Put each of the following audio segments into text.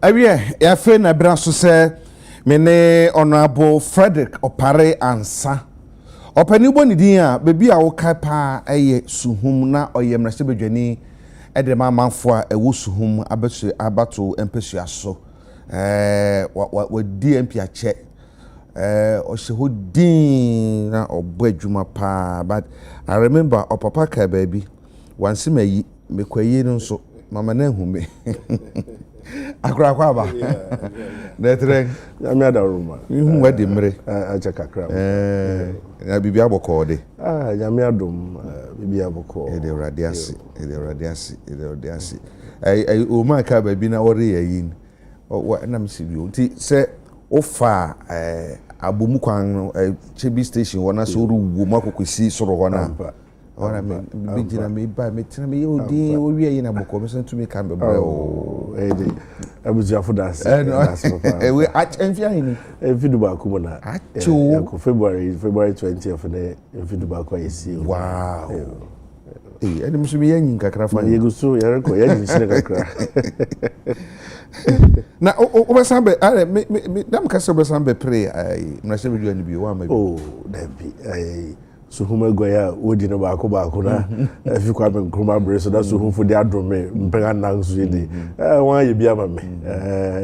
Awie ya fe na bra so se me ne honorable Frederick Opare Ansa opani bo ni din a bebi a wo kai pa eye suhum na oyemra se bedwani e de mamanfo a ewo suhum abato empesua so wa DMP a che o se ho din na obo adwuma pa but I remember opapa kai baby wansi mayi mekwayi no so mama na hu me akra kwa ba netre nyame adaruma hu wadi mre acha kakra na bibia boko de nyame adom bibia boko ede radiasi ai o ma ka ba bi na ore yayin o na msibi nti se ofa abomu kwan chebi station wona so ru wo makokosi soro hona ora me bigina me ba me tina me odi o wi ayi na boko me so tumi kan be bra o ede abuziafo das we enfia hini enfidu ba ko na acho February 20th ne enfidu ba ko yesi wow ene musumi yanyin kakra fa yeguso yereko yanyin sine kakra na o ba sambe are me dam ka se ba sambe pray ai na se video ni bi wa ma oh dabi ai so huma goya odi no ba ko na afi kwa me nkroma bre so da so humfo de adome mpega nan so yede wan ye bia ma me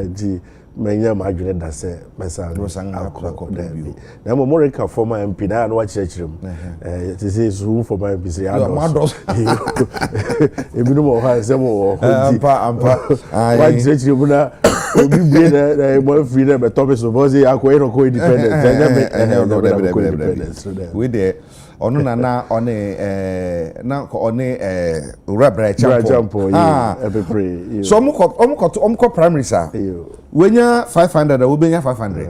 di menya ma adwene da se mesa akọ dabi na mo moreka former MP na no wa chirechirem ti se so humfo ma MP se ya do ebi no mo ha se mo ampa wa chirechirem na obi bie na mo free na be top so bo se akọ ero ko independent we there onu na one na ko one rebra champo pray so omko primary sa wenya 500 we benya 500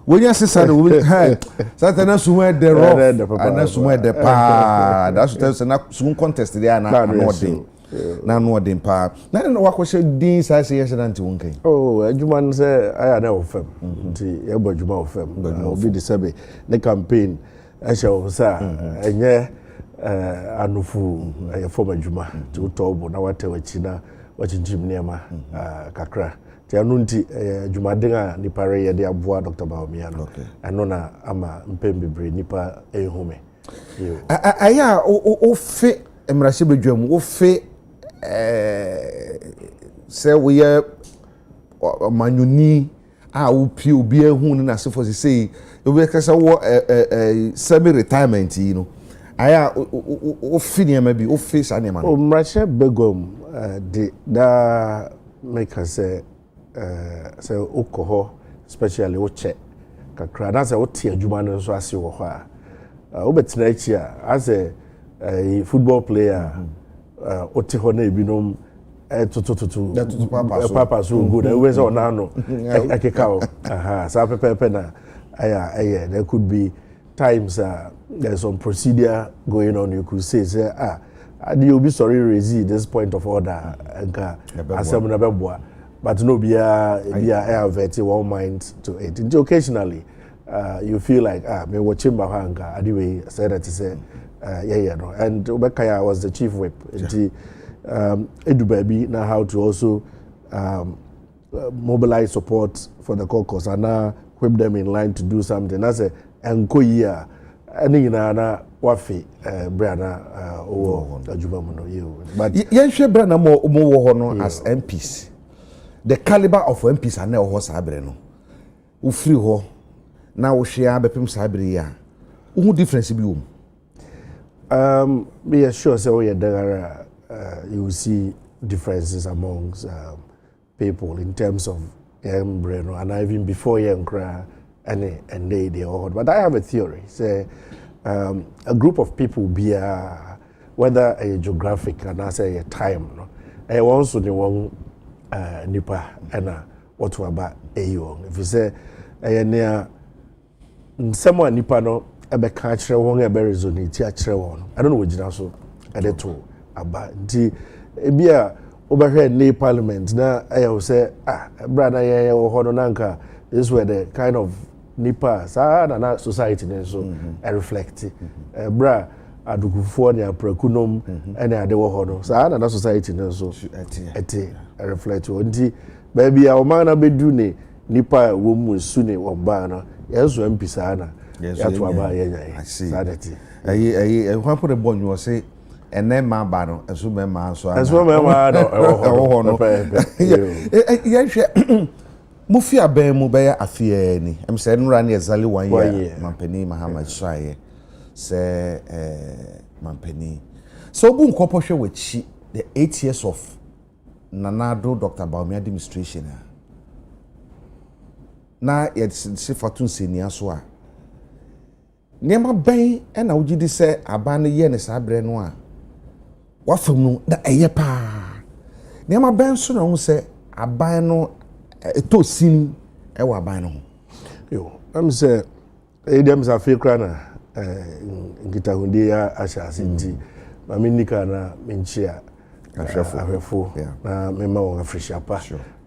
wenya 600 we sata na sumo de rough na sumo de pa that's tell say na sumo contest there na no odin pa na no wakoshe din sa say yesterday wonken adwuma no say aya na ofam nti e bo adwuma ofam obi de sebe the campaign asha sa enye anufu e form adwuma ti utobo na watewachi na wachinchim niema kakra ti anu nti adwuma den a nipa re ye de aboa Dr. Baomia no eno na ama mpembebre nipa ehume aya o fe emrase bedwam o fe se we ye manyuni a wo pie obi ehun ni na sefo say we kasa wo semi retirement yi no aya o fini ma bi o face anema o mrache begom de da make say okoho especially o che kakra na say o tie adwuma no so ase wo ho a o betina achi a as a football player o te ho na ebinom papa so good we say ona no akeka o sa pepe na aya there could be times there's some procedure going on you could say you be sorry raise this point of order nka asem na beboa but no bia avert one mind to it and occasionally you feel like me watching bahanga anyway said that say no and Obekaya was the chief whip edu baby now how to also mobilize support for the caucus and now whip them in line to do something that's a enkoyia any na wafi brana adwuma mu no you but yenhwe brana mo wo ho no as MPs the caliber of MPs are na ho sabre no wo free ho na wo hwe abepem sabre ya wo difference bi wo be sure so there you will see differences amongst people in terms of brain and even before cry and they all. But I have a theory. Say a group of people be whether a geographic and I say a time no. I also the one nipa and what about a if you say near someone nipa no ebe ka kire won ebe resonate akire won I don't know what you so ade to aba di ebia obahwe ne parliament na ayo say brother ye wo ho no nanka this were the kind of nipa sa na society ne so reflect bra adukufo ne aprakunom ene ade wo ho no sa na society ne so eti reflect on di baby a ɔman na bɛdu ne nipa a wɔ mu nsu ne ɔbaa no yɛnso mpisa na yɛato aba yɛnya sadeti ɛyi hwapo de bɔ nwo se ene ma ba no ɛso bɛ ma so ana ɛso bɛ ma no ɛwɔ hɔ no yɛhwɛ mo fi aban mu bɛyɛ afie ni em sɛ nura ne exactly 1 year mampani Muhammad Shaye sɛ mampani so obu nkɔpɔ hwɛ wachi the 8 years of Nanado Dr. Baumia administration na yɛse fatun senia so a nneɛma bɛn ɛna wogye di sɛ aban no yɛ ne saa brɛ no a wafam no na ɛyɛ paa nneɛma bɛn so na ho sɛ aban no ɛtɔ sim ɛwɔ aban no ho yo am sɛ ɛdɛm sa fe kra na nkitahunde ya ahyɛ ase nti ma menika na menkyia ahwɛfo na mema wɔn afrishiapa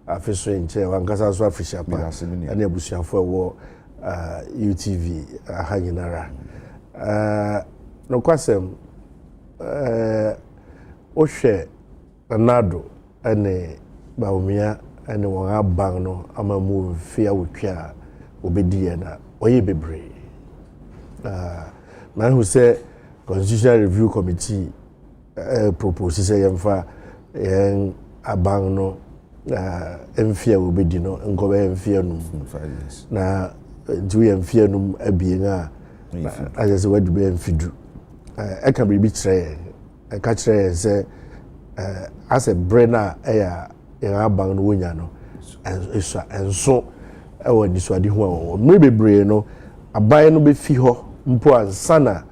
afi so nkyɛ wankasa so afrishiapa ɛne abusuafo ɛwɔ UTV aha nyinara no kwasem ohwɛ Nado ene Baumia ene wɔn aban no ama mu mfia wotwa obedi na ɔyɛ bebre na hu sɛ Constitutional Review Committee propose sɛ yɛmfa yɛn aban no mfia obedi no nkɔbɛ mfia num na nti we mfia num abien a ayɛ sɛ wadu bɛ mfidu ɛka biribi kyerɛ ɛka kyerɛ sɛ as a brainer ɛyɛ yɛn aban no wonya no enso ɛwɔ nisuade ho a wɔwɔ mmere bebree no aban no bɛfi hɔ mpo ansana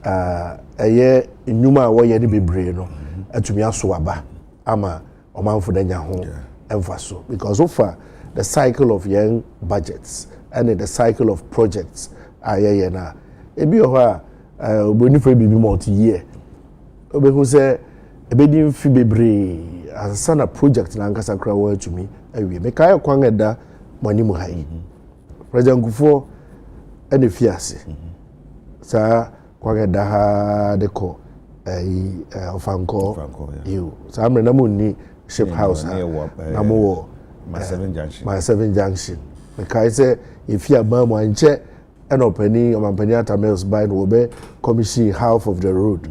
ɛyɛ nnwuma a wɔyɛ ne bebree no atumi aso aba ama ɔmanfo da nya ho ɛmfa so because ofa the cycle of young budgets and the cycle of projects ayɛyɛ na ebi wɔ hɔ a obonifo bibi multi-year obehu sɛ ebedi mfi bebree ansana project na ankasa kra wɔ atumi awie mekae kwan ɛda mani mu hayi president Kufuor ɛne fiase saa kwan ɛda ha de kɔ ofankɔ yo saa mre na mo ni ship house na mo wɔ my 7 junction mekae sɛ efi aban mu ankyɛ ɛna ɔmampani atamels by no wɔbɛ commission half of the road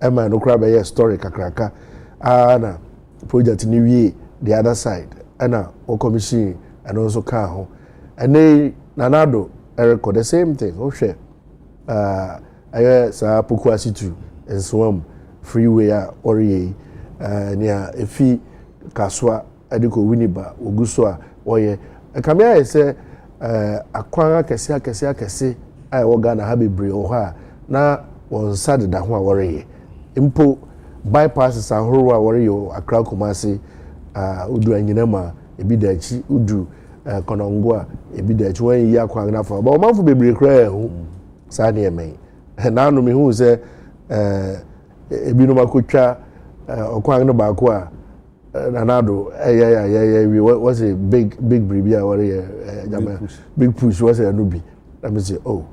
ɛma no kra bɛyɛ story kakraka na project ni wie the other side ɛna o commission ɛno nso ka ho ɛne Nanado record the same thing ohwɛ ɛyɛ saa Pokuasi to Nsroma freeway a ɔreyɛ nea efi Kaswa Adekye Winiba oguso a ɔyɛ ɛkamea yɛ sɛ akwan akɛse a ɛwɔ Ghana ha bebree wɔ hɔ a na wɔn nsa deda ho a wɔreyɛ mpo bypasses ahorow a wɔreyɛ Accra Kumasi udu anyinam a ebi da akyi udu Konongo a ebi da akyi wɔn yi akwan na fa ba ɔmanfo bebree kra ɛho saa ne ɛmɛn na no me hu sɛ ebi no makotwa ɔkwan no baako a Nanado was a big bribi big push was a nubi let me say oh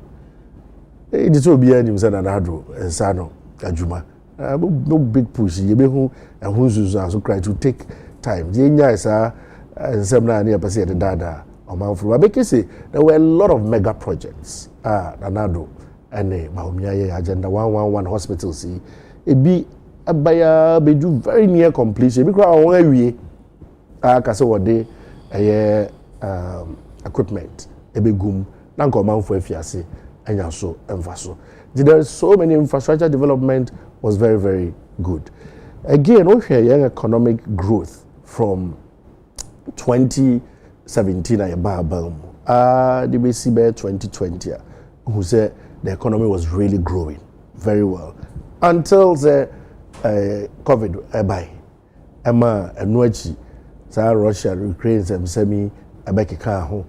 it is so be any Nanado nsano adwuma no big push you be hu ehun zuzu so try to take time the nya isa nsem na na pese de dada o manfro abeke say there were a lot of mega projects Nanado and Baumia agenda 111 hospitals ebi abaya beju very near completion bi kra won awie aka se wode equipment ebegum na nko manfo afiase anya so emfa so there is so many infrastructure development was very very good again we hear young economic growth from 2017 ayababam the BC by 2020 who said the economy was really growing very well until the COVID by Emma and Nuachi, Russia, Ukraine, semi Abekika ho,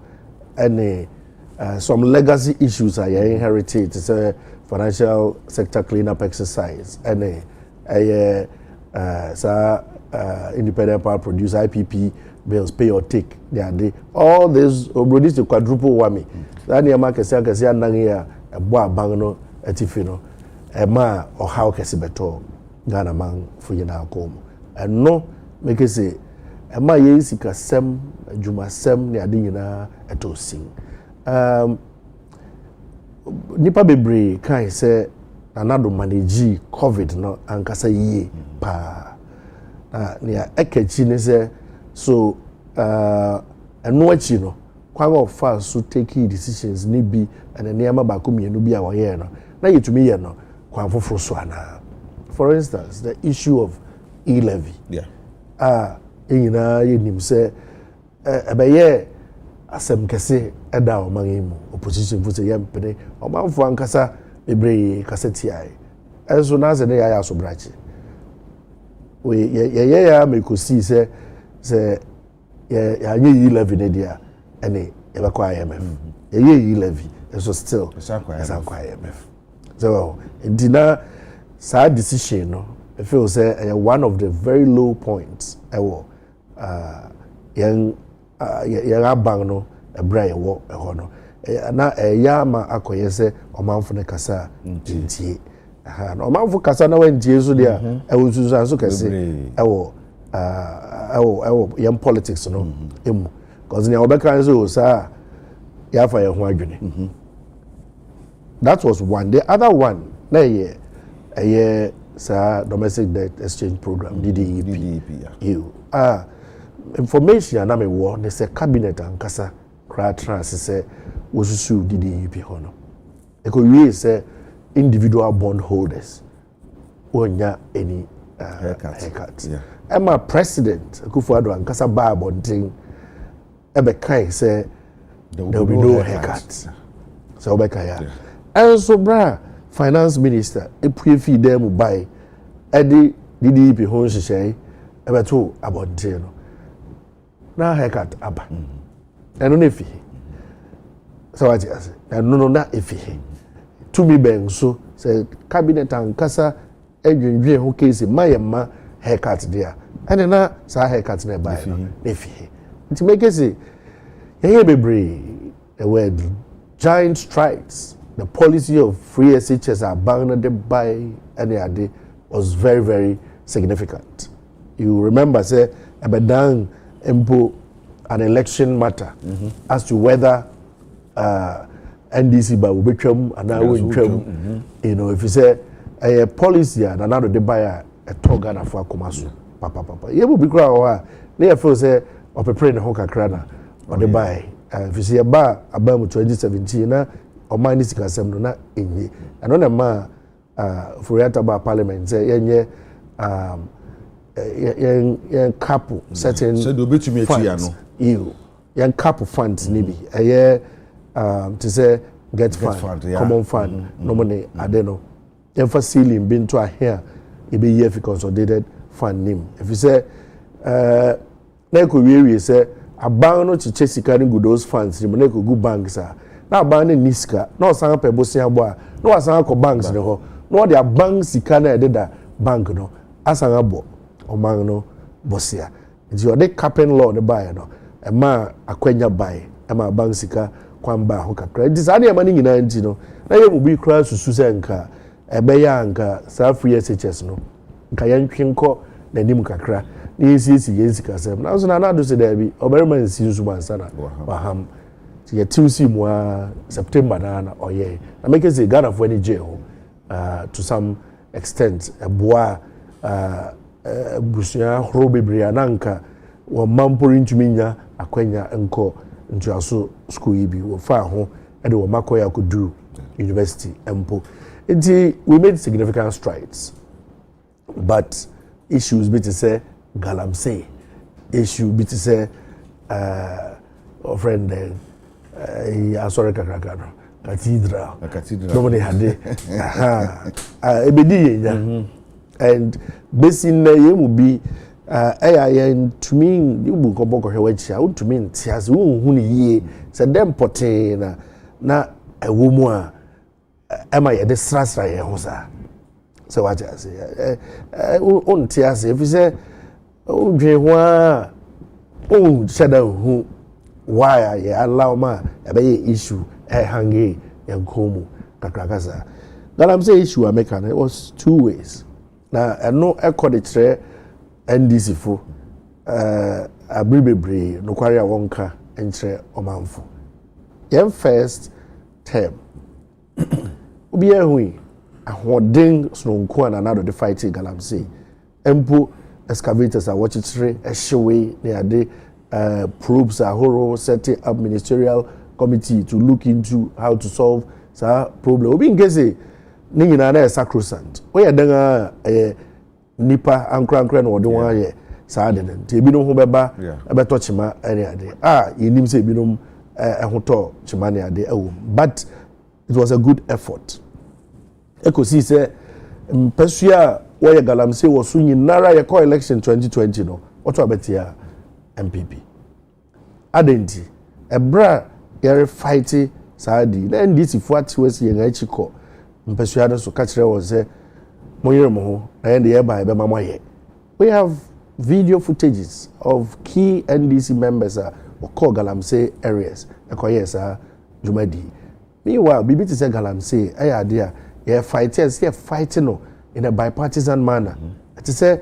and some legacy issues I inherited. It's a financial sector cleanup exercise, and independent power producer IPP bills pay or take. They all this produce the quadruple whammy. That near market say nangia a boa bangno etifino, a ma or how kesibeto. Ghana man for you now come and no make it say ema ye sikasɛm adwumasɛm ne ade nyinaa etosin nipa bebree kan sɛ anado manage covid no ankasa yie pa ne akachi ne sɛ so eno achi no kwan of fast so take decisions ni bi and nneɛma baako mienu bi a wɔyɛ no na yɛtumi yɛ no kwan foforo so ana. For instance, the issue of e-levy. Nyinaa yɛnim sɛ ɛbɛyɛ asɛm kɛse ɛda ɔman yi mu opposition fo sɛ yɛmpene ɔmanfo ankasa bebree kasa tiae ɛnso na sɛ ne yɛayɛ asobrakye yɛyɛ ya mekosi sɛ yɛanyɛ e-levy ne deɛ ɛne yɛbɛkɔ IMF yɛyɛ e-levy ɛso still ɛsankɔ IMF so ntina saa decision no I feel say one of the very low points ɛwɔ yɛn abang no ɛbrɛ yɛwɔ ɛhɔ no na ɛyɛ ama akɔyɛ sɛ ɔmanfo ne kasa ntie na ɔmanfo kasa na wantie so deɛ ɛwɔ susan so kɛse ɛwɔ yɛn politics no emu because nea ɔbɛka nso saa yɛafa yɛn ho adwene that was one. The other one na ɛyɛ domestic debt exchange program DDEP information na me wo ne se cabinet ankasa kra trans se wosusu DDEP ho no ekowie se individual bond holders wonya any haircut Emma president Akufo-Addo ankasa ba bonten ebe kai se there will be no haircut so ebe kai ya and so bra finance minister epue fi dem buy edi DDEP ho hyehyɛ ebeto abonte no na haircut aba eno na efi so what you say eno na efi to me ben so say cabinet ankasa edwendwe ho case mayema haircut there ene na sa haircut na buy no efi it make say yeye bebre the word giant strides. The policy of free SHS abandoned by any other was very, very significant. You remember, say, Abedan impo an election matter as to whether NDC by Ubechum and I will you know, if you say a policy and another de buy a togana for Komasu, papa. You will be crowd, they feel say, or preparing a hoka crana or the buy. If you see a bar about 2017, or mind is no na enye and on a ma for ba parliament say yenye yen cap certain so do bet me atia no you yen cap funds ni bi to say get fund common fund no money ade no yen for ceiling bin to here e be year for consolidated fund nim if you say na ko we say aban no chiche sika ni good those funds ni na ko go banks na ban ne niska na osan pe bosia bo a na wasan akọ banks ne ho na the bank sika na ededa bank no asan abo oman no bosia nti o de capping law ne buy no e ma akwanya buy e ma bank sika kwamba ho kakra nti sa de ma ne nyina nti no na ye mu bi kra susu se nka e be ya nka sa free SHS no nka yan twinko na nim kakra na yesi yesika sem na so na na do se da bi oberima nsi nsu bansana waham ye tusi mwa September na oye na make say Ghana for any jail to some extent eboa busia hrobebre nanka wo mampori ntuminya akwanya enko ntuaso school yi bi wo fa ho e de wo makoya ko do university empo nti we made significant strides but issues be to say Galamsey issue be to say friend sorry cathedral nobody had it ebedi yenya and basin na ye mu bi to me you bu ko boko hwe chia to me ntias wo hu ne yie se dem pote na ewo mu a ema ye de srasra ye ho sa se wa ja se on ntias if say o dwe ho a o shada hu why I allow ma ebe issue hangi yankomu kakrakasa Galamsey issue American it was two ways na no e code tre NDC fo abribebre no kware a wonka enkyere omanfo yen first term obi ehui ahoden sononko na na do the fight Galamsey empo excavators are watching a showway near the probes are horror setting up ministerial committee to look into how to solve that problem obi ngeze ni nyina na sacrosanct we yedanga nipa ankra na odon aye saa de nti ebi no ho beba ebeto chima ene ade yenim se ebi no ehoto chima ne ade ewo but it was a good effort ekosi se mpesua we Galamsey was nyinara ye call election 2020 no oto abetia MPP adenti ebra yere fight saadi na ndisi fuati wesi ye ngachi ko mpesua no so ka kire wo se moyere mo ho na ye de ye ba be mama ye we have video footages of key NDC members call Galamsey areas ekoyesa jumadi meanwhile bibi ti say Galamsey ade a ye fighting no in a bipartisan manner. It is a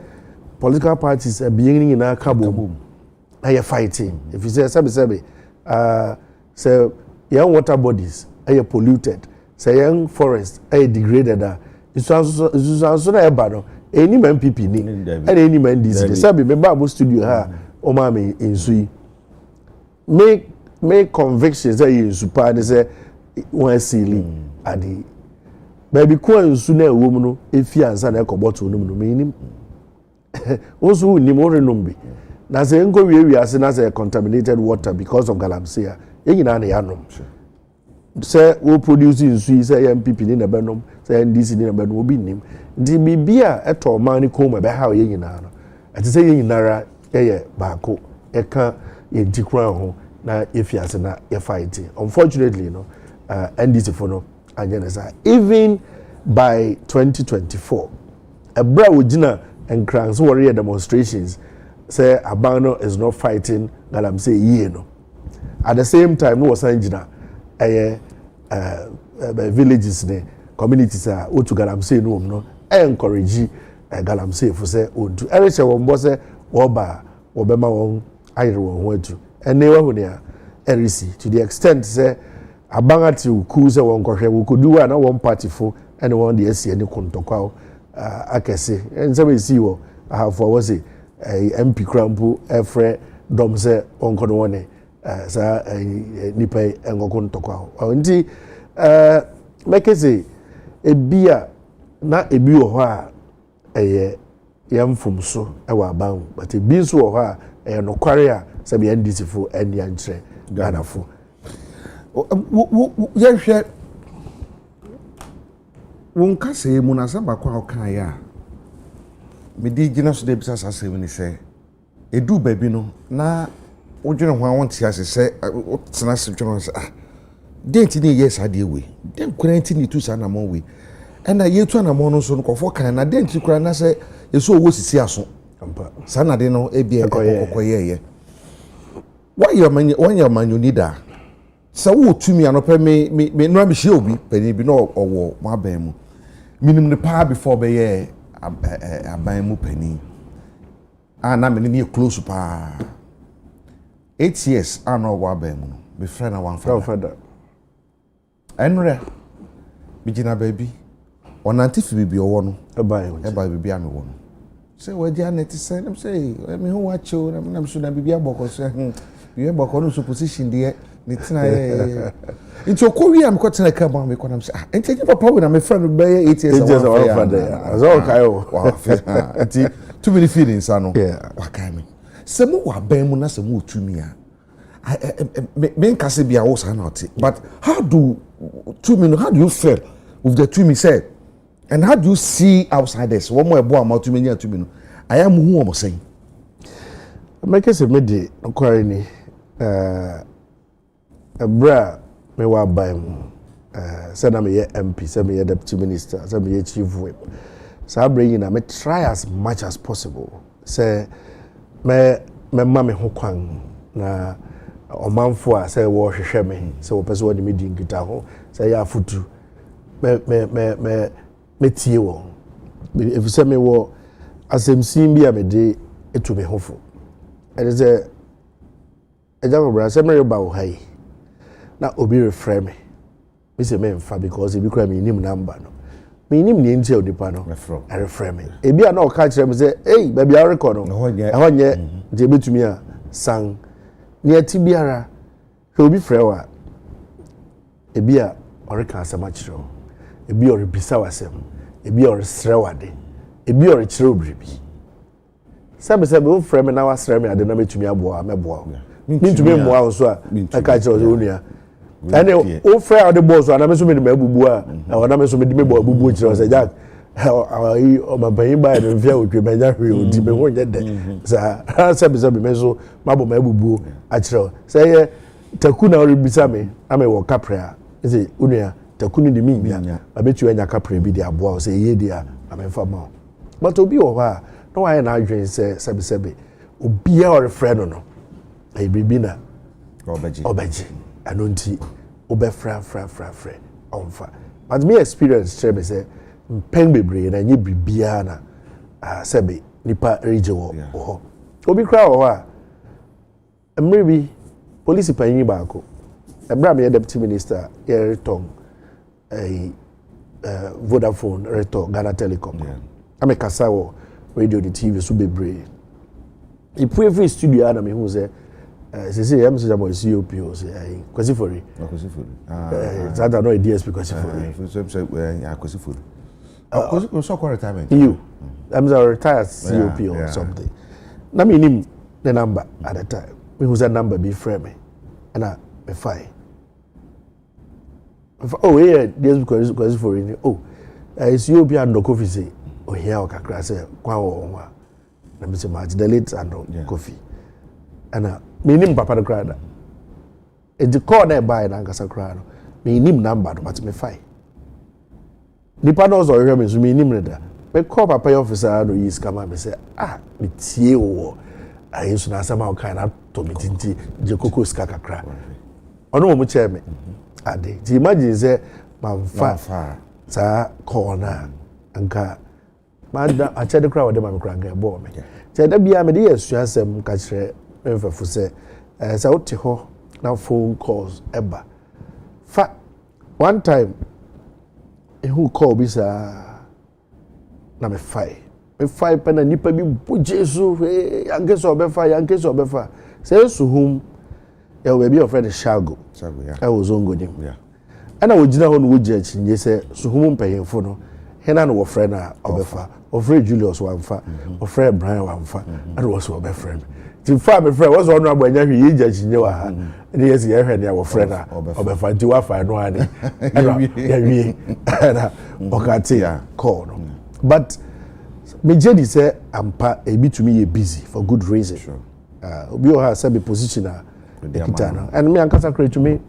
political parties beginning in a kabum. Are fighting? If you say say young water bodies are polluted, say young forest are degraded. It's also a battle. Any man PP ni, and any man this. Say me Bible studio ha, o mami in sui. Make convictions that you super and say one ceiling adi. Baby kwa nsuna ewom no efi ansa na ekoboto no no menim oso ni mo renombe na se enko wi ase na se contaminated water because of Galamsey enyina na yanom se wo produce nsu se MPP ni na benom se NDC ni na benom obi nim ndi bibia eto man ni koma be ha yenyina no ati se yenyinara ye baako eka ye dikran ho na efi ase na ye fight unfortunately no NDC for no even by 2024 a bra wojina and crans warrior demonstrations say Abano is not fighting Galamsey ye no at the same time no was anjina villages ne communities are to Galamsey no encourage Galamsey for say onto eriche won bo say oba obema won ayre won ho atu ene wa hu ne erisi to the extent say abangati ukuze wonkohwe wukuduwa na one party fo ene won de esi ene kontokwa akese ensebe si wo ahafo wo se MP krampu efre domse onkono woni sa nipa engoko ntokwa nti mekese ebia na ebi wo ho a yamfum so ewa aban but ebi nso wo ho a nokware a sabe NDC fo eni ankyere Ghana fo yehwe won kase mu na samba kwa kan ya me di gina so de bisa sase ni se edu baby no na wodwene ho awon ti ase se tena se dwene se denti ni yes ade we den kwanti ni tu sa na mo we ena yetu na mo no so no kofo kan na denti kura na se yeso owo sisi aso ampa sa na de no ebia kokoye why your man you need that so wo tumi anope me no am hie obi pani bi no owo mo aban mu minim ne pa before be ye aban mu pani na me ne close pa 8 years no wo aban mu be friend na one father enre bi gina baby onanti fi bi owo no e ba bi am wo no say we dia net say them say me ho watch o na me so na bi aboko so you aboko no supposition there nitina into okowi am ko tena ka ba me konam say enti papa we na me friend be 8 years ago as all kayo enti too many feelings ano wa kai me se mo wa ban mu na se mo otumi a me nkase bia wo sa na oti but how do you feel with the tumi say and how do you see outsiders one more ebo amatu nya tumi no I am who am saying make se me de okware ni bra me wa ban say na me ye MP say me ye deputy minister say me ye chief whip so bra yin na me try as much as possible say me ma me ho kwan na omanfo a say wo hwehwe me say wo pese wo de me di ngita ho say ya futu me tie wo if say me wo asemsin bi a me de etu me hofo it is Eja bra se me ba wo hai na obi reframe me me se me mfa because e bi kra me nim number no me nim ne ntia odipa no e reframe me e bi a na o ka kire me say hey baby a record no e ho nye je betumi a sang ne ati biara he obi frɛ wa e bi a oreka asama kire o e bi orebisa wasem e bi oresrɛ wade e bi orekire obribi sabe o frɛ me na wasrɛ me ade na metumi aboa meboa mintumi mmoa wo so a aka kire o onua ane o frɛ ade boss ana me so me de mabubu a ona me so me de me bo abubu kire o say jack o ma bayin ba de mfia otwe menya hwe o di me ho nye de sa sabe me so mabo mabubu a kire o say ye taku na orebisa me ame wo kapra say onua taku ni de mi bia abetu anya kapra bi de aboa o say ye dia amemfa ma but obi wo ha no why na adwen say sabe obi a ore frɛ no e bibi na obeji anonti obefra fra onfa but me experience tell me say pen bebre na nye bibia na sebe nipa reje wo ho obi kra wo a mrebi police panyi baako ebra me deputy minister Electoral Vodafone Electoral Ghana Telecom ame kasa wo radio the TV so bebre ipu studio ana me hu say say I'm say about COP o say Constituency that no DSP Constituency so retirement you I'm a retired COP or something na me nim the number at the time me who's that number be frame me and I me fine oh yeah DSP Constituency oh COP and no coffee say oh here o kakra say kwa wo na me say match the late and coffee and me nim papa the crowd e di call na buy na nkasa crowd me nim number but me fine nipa no so hwe me so me nim ne da me call papa officer no yi scam me say me tie wo ayi so na sama o kan na to me tinti je koko ska kakra ono mo che me ade ti imagine say manfa sa call na anka mada a che de crowd de ma me cranga bo me che da bia me de yesuasem ka kire mfafo say say wote ho na phone calls eba fa one time who call bi sa na me fai pe na nipa bi bu Jesu yanke so obefa say so hum e we bi ofred shago e wo zongo dim ana wo gina ho no wo gya chinye say so hum mpanyemfo no hena no wo friend na obefa ofred Julius wanfa ofred Brian wanfa ana wo so obefa ti fa me friend was on abanya hwe ye gya chinye wa ha ne yes ye hwe ne wo friend na obefa ti wa fa no ade ya wi na okati call no but me jedi say ampa e bi to me ye busy for good reason obi o ha say be position a ekita no and me ankasa create to me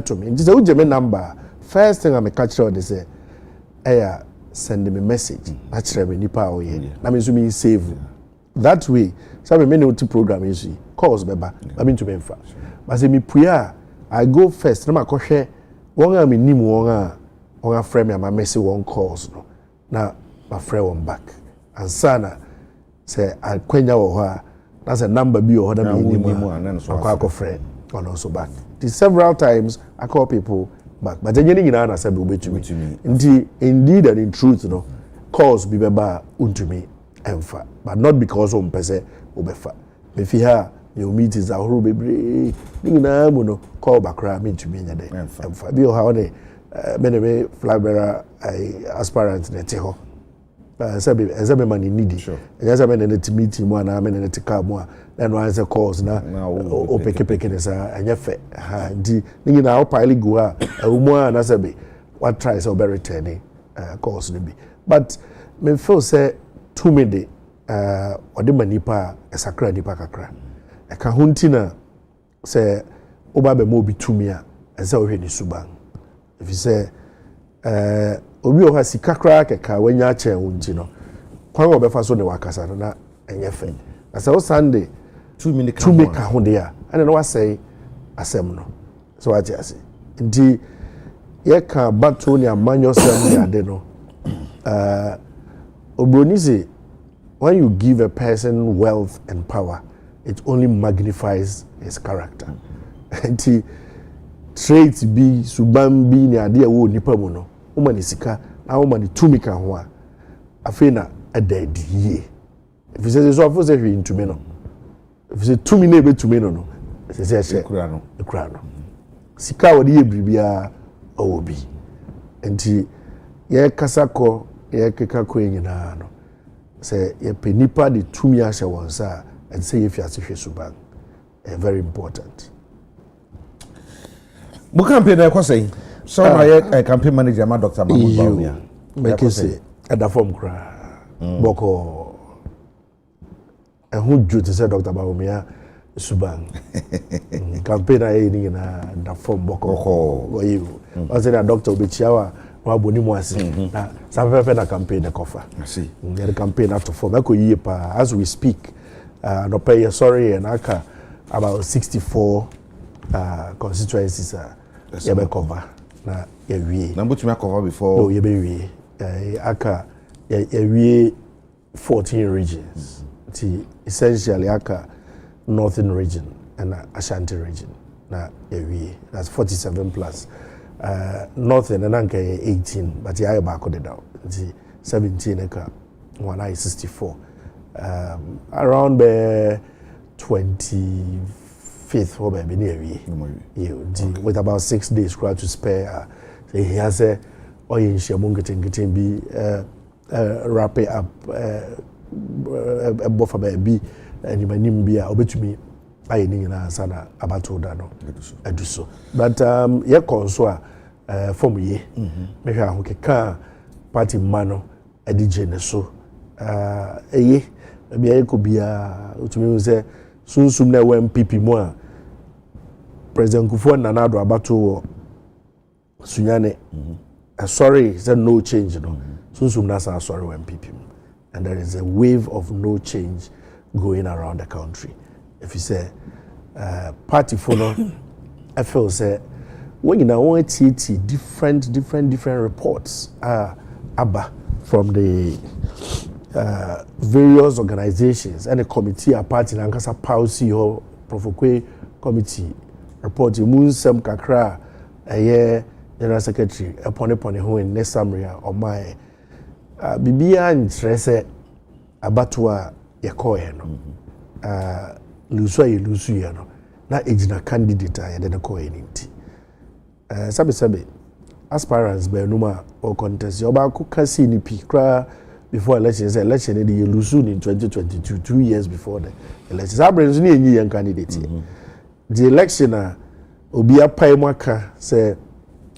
to me just say me number first thing I me catch on say send me message actually me nipa o ye na me so me save that way so me no to program is calls beba I mean to me fa but say me puya I go first na makohwe won a me nim won a friend me my message one calls no na my friend one back and sana say I kwenya wo ho a that's a number bi o ho na me nim so akọ friend on also back the several times I call people back but enye nyina na say be obetumi indeed and in truth no calls be beba untumi emfa but not because on pese obefa me fi ha your meetings ahoro bebre nyina mu no call back ra me ntumi nya de emfa bi o ha one me flabera aspirant na te ho sabe mani nidi enya sabe na net meeting mu na me na net ka mu na no answer calls na o peke ne sa enya fe ha ndi nyina o pile go ha mu na sabe what try so be returning calls no be but me feel say to me de ode manipa esakra nipa kakra e ka huntina say oba be mo bi tumi a ese o hwe ni suban if you say obi o ha sikakra keka wanya ache wunti no kwan obefa so ne wakasa no na enye fe na say o Sunday 2 minutes ka ho de a ene no wasai asem no so what you say ndi ye ka bato ni amanyo sem ya de no obroni say when you give a person wealth and power it only magnifies his character. And he traits be suban be ni ade wo nipa mu no wo ni sika na wo ni tumika ho a afi na adadi ye if you say so afo say hwe ntumi no if you say tumi na ebe tumi no say ekura no sika wo de ye bribia owo bi enti ye kasako ye kekako nyina no say ye penipa de tumi ahye won sa and say if you are hwe suban very important. Mo campaign na say so na ye campaign manager ma Dr. Mahmoud Bawumia make say at the form kra boko who to say Dr. Bawumia suban campaign na ni na da form boko go you o say na doctor obechiawa wa boni mu ase na safe na campaign na kofa see the campaign after form e ko yie pa as we speak no pay sorry and aka about 64 constituencies you be cover na you wie na butumi cover before no you be wie aka you wie 14 regions essentially aka northern region and Ashanti region na you wie that's 47 plus northern and anka 18 but you back the down 17 aka 164 around the 25th or maybe near you with about 6 days to spare. He has a oil getting be wrap it up a buffer baby and you may name be a to me. I need an sana about to dano. I do so. But yeah, console for me, maybe I can party mano a DJ so. Maybe I could be to me say soon na when PP mo President Kufuor Nana-Addo abato Sunyane sorry said no change no soon na sorry when PP and there is a wave of no change going around the country. If you say party for no I feel say when you know want different reports aba from the various organizations and a committee a party na nkasa policy or Profokwe committee report munsem kakra general secretary upon ho in next summary or my bibia ntrese abatwa yekoye no lusu ye no na ejina candidate a de koye nti sabe aspirants be numa or contest oba ko kasi ni pi kra before elections the 2022 2 years before the elections abrams ni enyi yan candidate the election obi apai mwaka say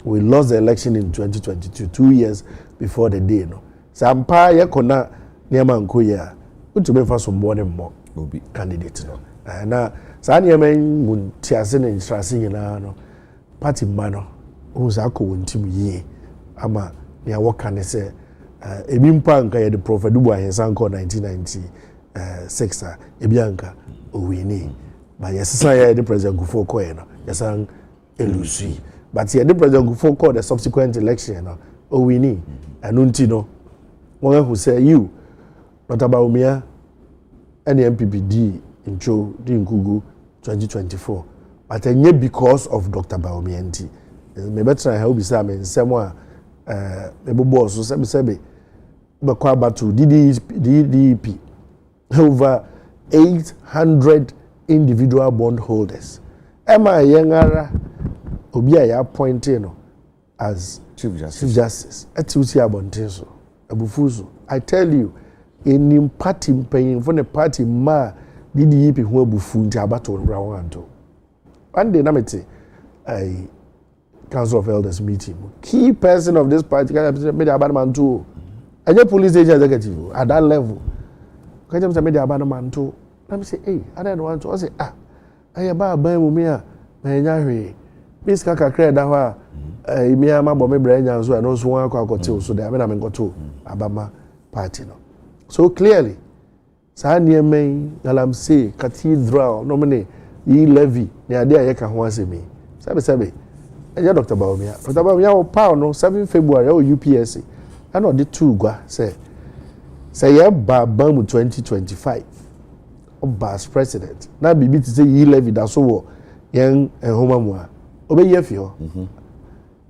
we lost the election in 2022 2 years before the day no sampa yakona niama nkoya utube fa so mbone mmo obi candidate no na sa niama muntiase ne intrase nyina no party mano unza ko wontim yie ama ne awoka ne say ebi mpa nka ye the prophet dubu ahensanko 1996 ebi anka owini ba yesesa ye the president Kufuor koye no yesan elusi but ye the president Kufuor call the subsequent election no owini anunti no won who say you Dr. Bawumia any MPPD intro di nkugu 2024 but enye because of Dr. Bawumia nti me better help be say me nsem a ebobo so sebe Bakwaba to DDP over 800 individual bondholders. Emma Yangara Obia ya appointed as Chief Justice. Etiusi Abonteso, Abufuso. I tell you, in party paying for the party ma DDP who bufunti abato rawanto. One day namete a Council of Elders meeting. Key person of this party made abandonment too. And your police agent executive at that level. Because I'm saying abandonment too. Let me say, hey, I don't want to. I say, I about buy mumia, my Miss Kaka Cred, Mia Mambo, my brain, and so I know one got so they have been got to Abama party. So clearly, Sanya May, Galamsey, Cathedral, nominee, ye levy, near there, you can once me. Sabe, and your Dr. Bawumia. Dr. Bawumia, power no 7 February, or UPSC. I know the two go say ye babamu 2025 Obas president. Na bibi to say he levy that so yen homa mu a. Obeye fi ho.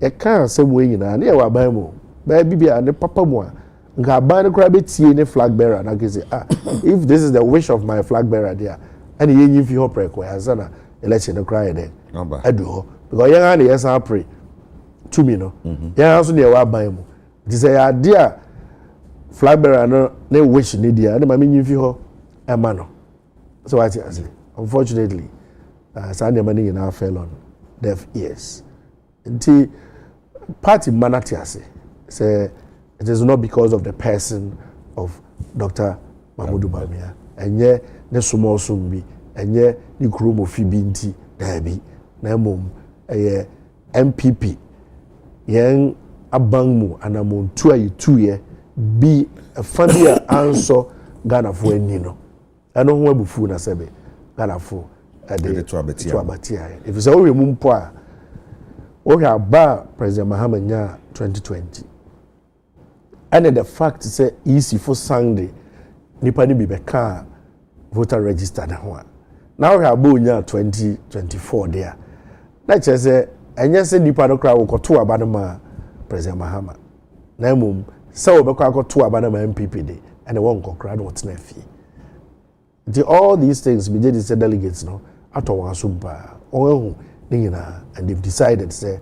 E kan say we nyina na e wa ban mu. Ba bibia ne papa mu a. Nga ban ne kra betie ne flag bearer na say if this is the wish of my flag bearer there and yen fi ho preko ya sana election no cry there. Adu ho because yen an yes pray to me no. Yen also ne wa ban mu. It is a idea flag bearer no ne wish ne dia na ma yin fi ho e ma no. So what I say, unfortunately, Sunday morning now fell on deaf ears. Until party manatiase say it is not because of the person of Dr. Mahmoud Bawumia. And ye ne sumo sumbi, and ye ni krumo fibinti dabi, na mum a MPP. Yen abangmu anamon 2 year be a funny answer Ghana for nino. I don't want to fool na sebe Ghana for a day to abatia. If it's all remove poa, we have bar President Mahama nya 2020. And the fact say easy for Sunday, nipa ni bibeka voter register na ho. Now we have nya 2024 there. Let's just say enye say nipa no kra wo koto abana ma President Mahama. Na mum say we be kwa koto abana ma MPP dey and the one kokra no tena fie. All these things we did is delegates no ato wan so ba ohu nyina and they've decided say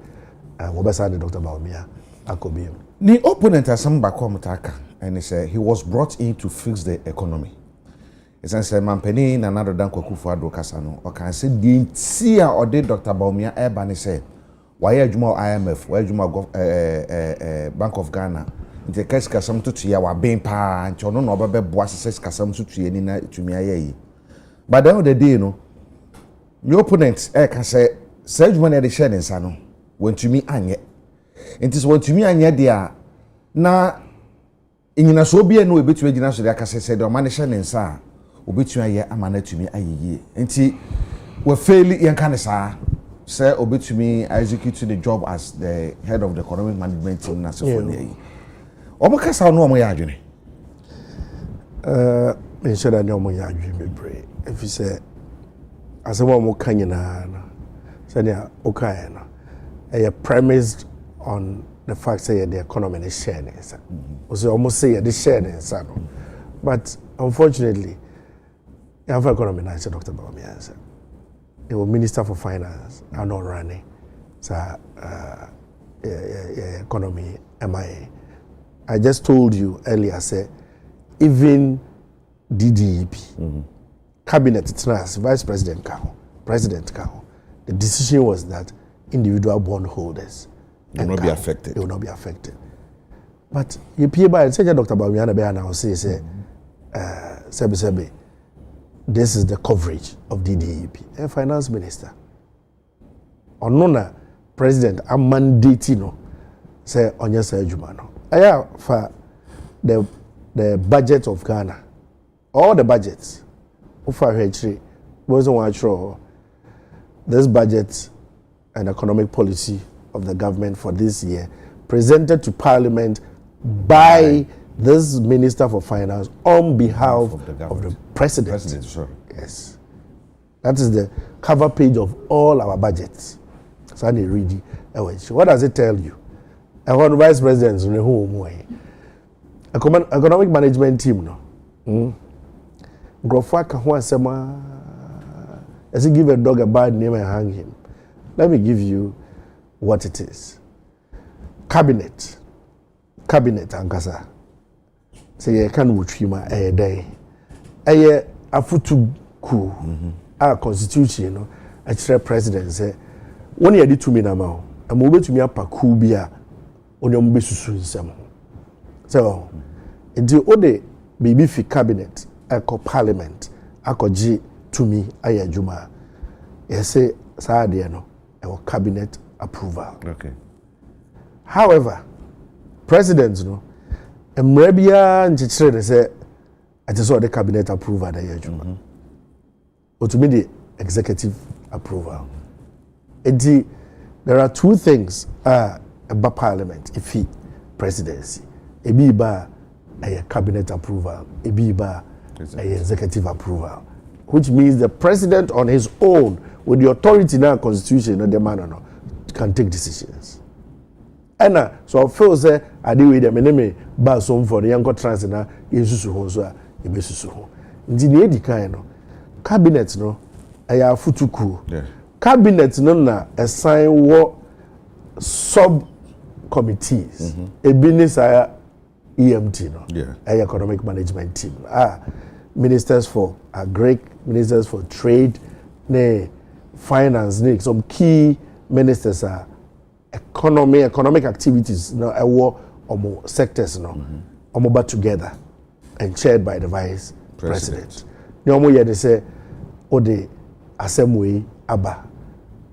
we be send Dr. Bawumia akobiem. The opponent has some back and he said he was brought in to fix the economy. It's an say Mampeni and another Dan Kwakufu Kasano or can say the entire or did Dr. Bawumia Ebani say why Juma IMF, why Juma Bank of Ghana. The case kasam to ya wa ben pa ncho no obabe boase ses kasam to tue ni na tumi ayi. But the end of the day no your opponent can say adwuma na de share nsa no wantumi anye. Ntis wantumi anye dia na inyina so bia no ebetumi agina so de aka say de o ma ne share nsa obetumi aye ama na tumi ayiye. Nti we fail yanka ne sa say obetumi execute the job as the head of the economic management team na so for ne. Omo kasa no omo ya adwene me sheda ne omo ya adwene bebre if you say asemo omo kanyina na say ne okaye no e premised on the fact say the economy is sharing so omo say the sharing no but unfortunately the economy na say Dr. Bawumia say the minister for finance are not running so economy MIA. I just told you earlier, say, even DDEP, cabinet, vice president, president, the decision was that individual bondholders will not be affected. They will not be affected. But you pay by say Dr. Bawumia now say, Sebi, this is the coverage of DDEP. A finance minister. Or nona president, a mandate, say on your Jumano. For the budget of Ghana, all the budgets, this budget and economic policy of the government for this year presented to Parliament by this Minister for Finance on behalf of the President. Sure. Yes. That is the cover page of all our budgets. So I read it. What does it tell you? I want vice presidents in the home way. Economic management team no. Grofaka who sema as he give a dog a bad name and hang him. Let me give you what it is. Cabinet ankasa. Say you can wutrima a day. A afutu ku our constitution no a president say when you did to me now I'm over to me up ku bia onyom besusu nsem so enti ode baby fi cabinet eko parliament akoji to me ayadwuma yese saade no e cabinet approval. Okay. However, president no emrebia nchechire say ati so the cabinet approval da ayadwuma to me the executive approval. Enti there are two things about parliament if he presidency ebi ba a cabinet approval ebi ba a executive approval which means the president on his own, with the authority in our constitution, the man can take decisions. And so I feel say I do with them enemy ba some for the young trans na yesusu ho so a yebesusu ho. Nti na edi kan no cabinet no aya futuku. Cabinet no na assign wo sub committees. Ebi ni sa EMT no. Economic management team. Ministers for agric, ministers for trade, finance, some key ministers are economic activities, sectors, but together and chaired by the vice president. They say, the assembly aba.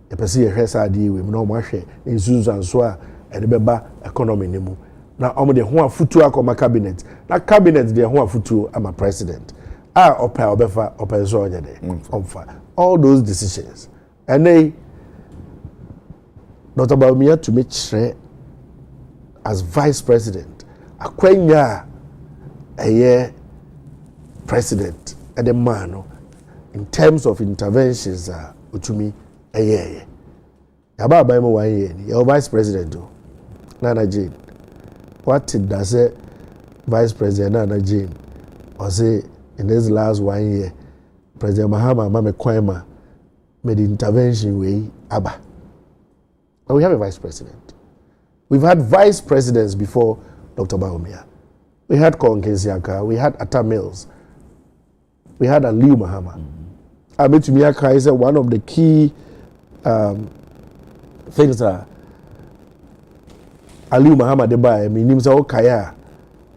The person has idea we no more share in Susan Soa and the beba economy nimu. Now, the one futu akoma cabinet. Na cabinet the one futu ama president. All those decisions. And they not about me to make sure as vice president, a year president and the man in terms of interventions to me a year. About by 1 year, your vice president, Nana Jane. What does a vice president Nana Jane or say in this last 1 year, President Mahama Mame Kwema made intervention way Abba. But we have a vice president. We've had vice presidents before Dr. Baumia. We had Constituency, we had Atta Mills, we had Aliu Mahama. Abetu Miaka is one of the key things that Aliu Mahama Deba, means Kaya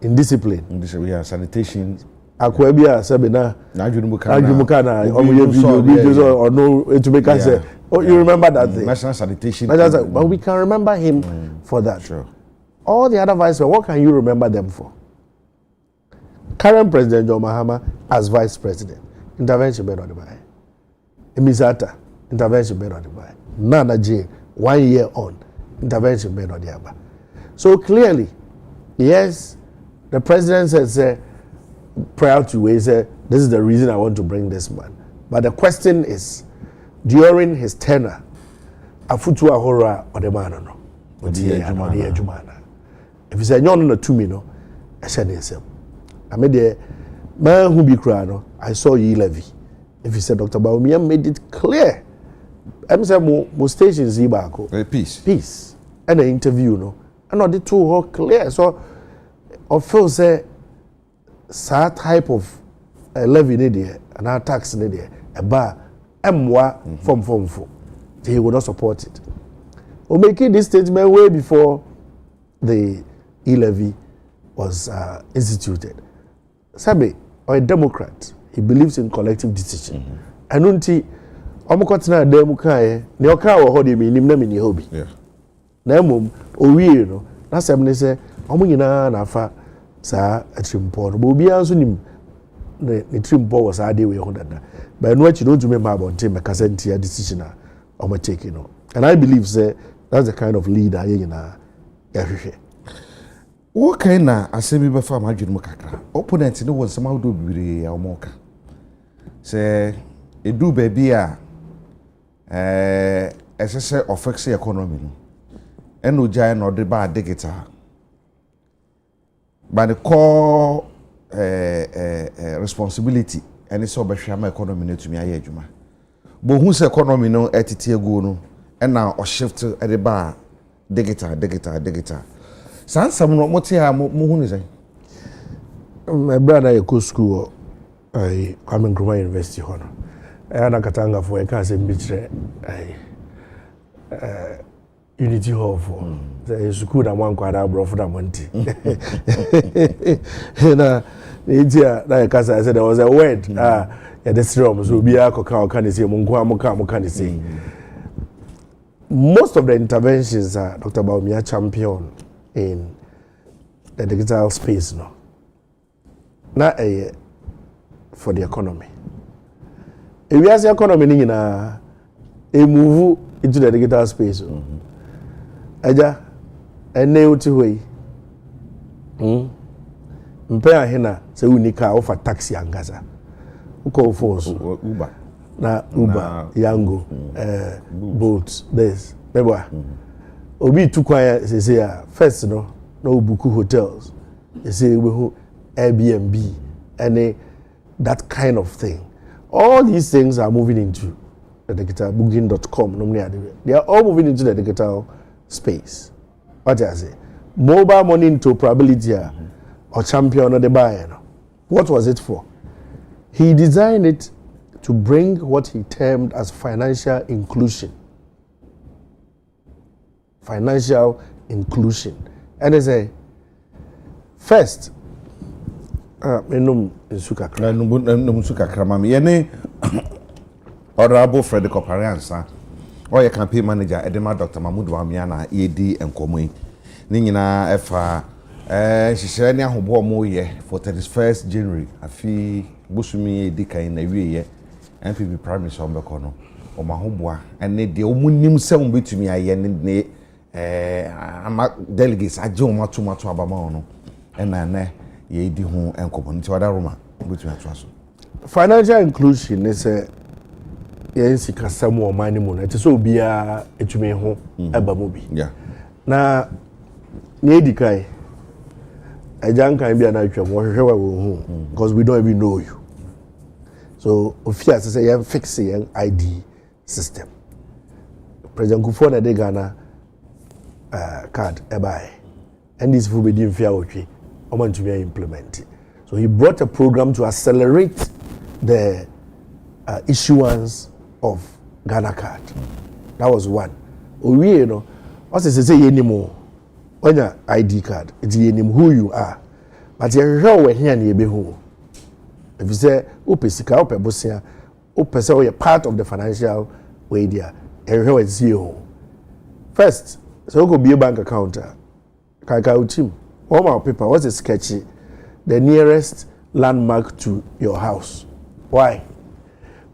in discipline. We have sanitation. Akwebia Sabina, Najumukana, or no to make us say, oh, you remember that thing? National sanitation. But we can remember him for that. Sure. All the other vice presidents, what can you remember them for? Current President John Mahama as vice president, intervention made on the buy. Emisata, intervention made on the buy. Nana J, 1 year on, intervention made on the other. So clearly, yes, the president says, prior to he said, this is the reason I want to bring this man. But the question is, during his tenure, afutu ahora or the man no. If you say no no to me no, I said yes. I made the man who be crying no, I saw ye levy. If you said Dr. Baumia made it clear. I'm saying most stations ibako. Peace. And the interview no. And all the two were clear. So I feel say that type of levy in there, and our tax in there, a bar, form. He would not support it. We're making this statement way before the e-levy was instituted. Sabe, or a Democrat, he believes in collective decision. And unti, omokotina demukaye, ne oka wo hodi mi nim na mi ni hobi. Na emom owie no, na sem ne se omo nyina na fa sa atrimpo no, bo bia nso nim ne trimpo was ade we ho dada. But no achi don't me about team make a decision omo take you know. And I believe say that's the kind of leader you na yahwehwe. What kind of assembly be farm adwene kakra? Opponent no won somehow do bibire ya omoka. Say edu baby a essential affects the economy no. Eno jai no de ba digital. But the core responsibility and it's over shama economy no to me aye adwuma. But who say economy no etiti egu no and now or shift at the bar digital. Sansam no moti ha mo hu ni say. My brother you go school I come in Nkrumah University hono. Na katanga for I can say bitre Unity Hall for the school that one kwada bro for that month. Na itia na kasa I said there was a word yeah this room so be akoka can say mo can say. Most of the interventions Dr. Baumia champion in the digital space no. Na for the economy. If we as the economy ni na move into the digital space. Aja ene uti hoyi. Mpe ahina se unika offer taxi angaza. call force Uber. Na Uber, Yango, Bolt, this. Remember, Obi to quiet, they say, first, no Buku hotels. They say, we Airbnb, and that kind of thing. All these things are moving into the digital, booking.com, normally they are all moving into the digital space. What I say? Mobile money interoperability or champion of the buyer. What was it for? He designed it to bring what he termed as financial inclusion. Financial inclusion. And they say, first, Honorable Frederick Opariansa, or your campaign manager, Edema Dr. Mahmoud Wamiana, ED and Komui. Nina Efa, she said, "Nya hubo mo ye for 31st January. Afi busumi dika in a year. MPP Prime Minister Ombekono, or Mahubwa, and the omunim sound between me. I yen delegates. I don't want too much about and I ye di home and component to other Roma between us. Financial inclusion is a yes, kasa mo money mo. It is so be a etume ho eba mo bi. Yeah. Na ne dikai ejan kan bi na atwa mo hwehwe wo hu because we don't even know you. So ofia say you fix your ID system. President Kufuor na de Ghana card ebai. And this will be the fair okay. Oman to be implemented. So he brought a program to accelerate the issuance of Ghana card. That was one. We you know, what is say anymore? On your ID card, it's who you are. But you're here and you who. If you say Upesika, Upebosia, Upesa, you're part of the financial way there. You're here. First, so go be a bank account. Kaka team. All my paper was a sketchy. The nearest landmark to your house. Why?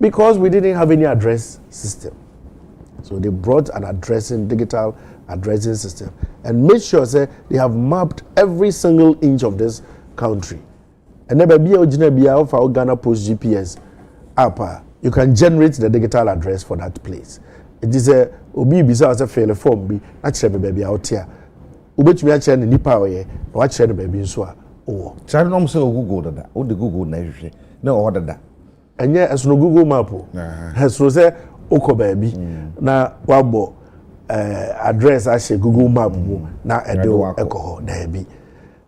Because we didn't have any address system. So they brought an digital addressing system and made sure say they have mapped every single inch of this country. And never be original be for Ghana Post GPS app. You can generate the digital address for that place. It is a obi bisa as a fail form be actually baby out here. Ubetumi a chair ni nipa oye, wa chair no baby nso a owo. Chair no say Google dada. O de Google na hwehwe. Na o dada. Enye esono Google map o. Esono say okọ baby na wabo address a share Google map na edo ekoho na bi.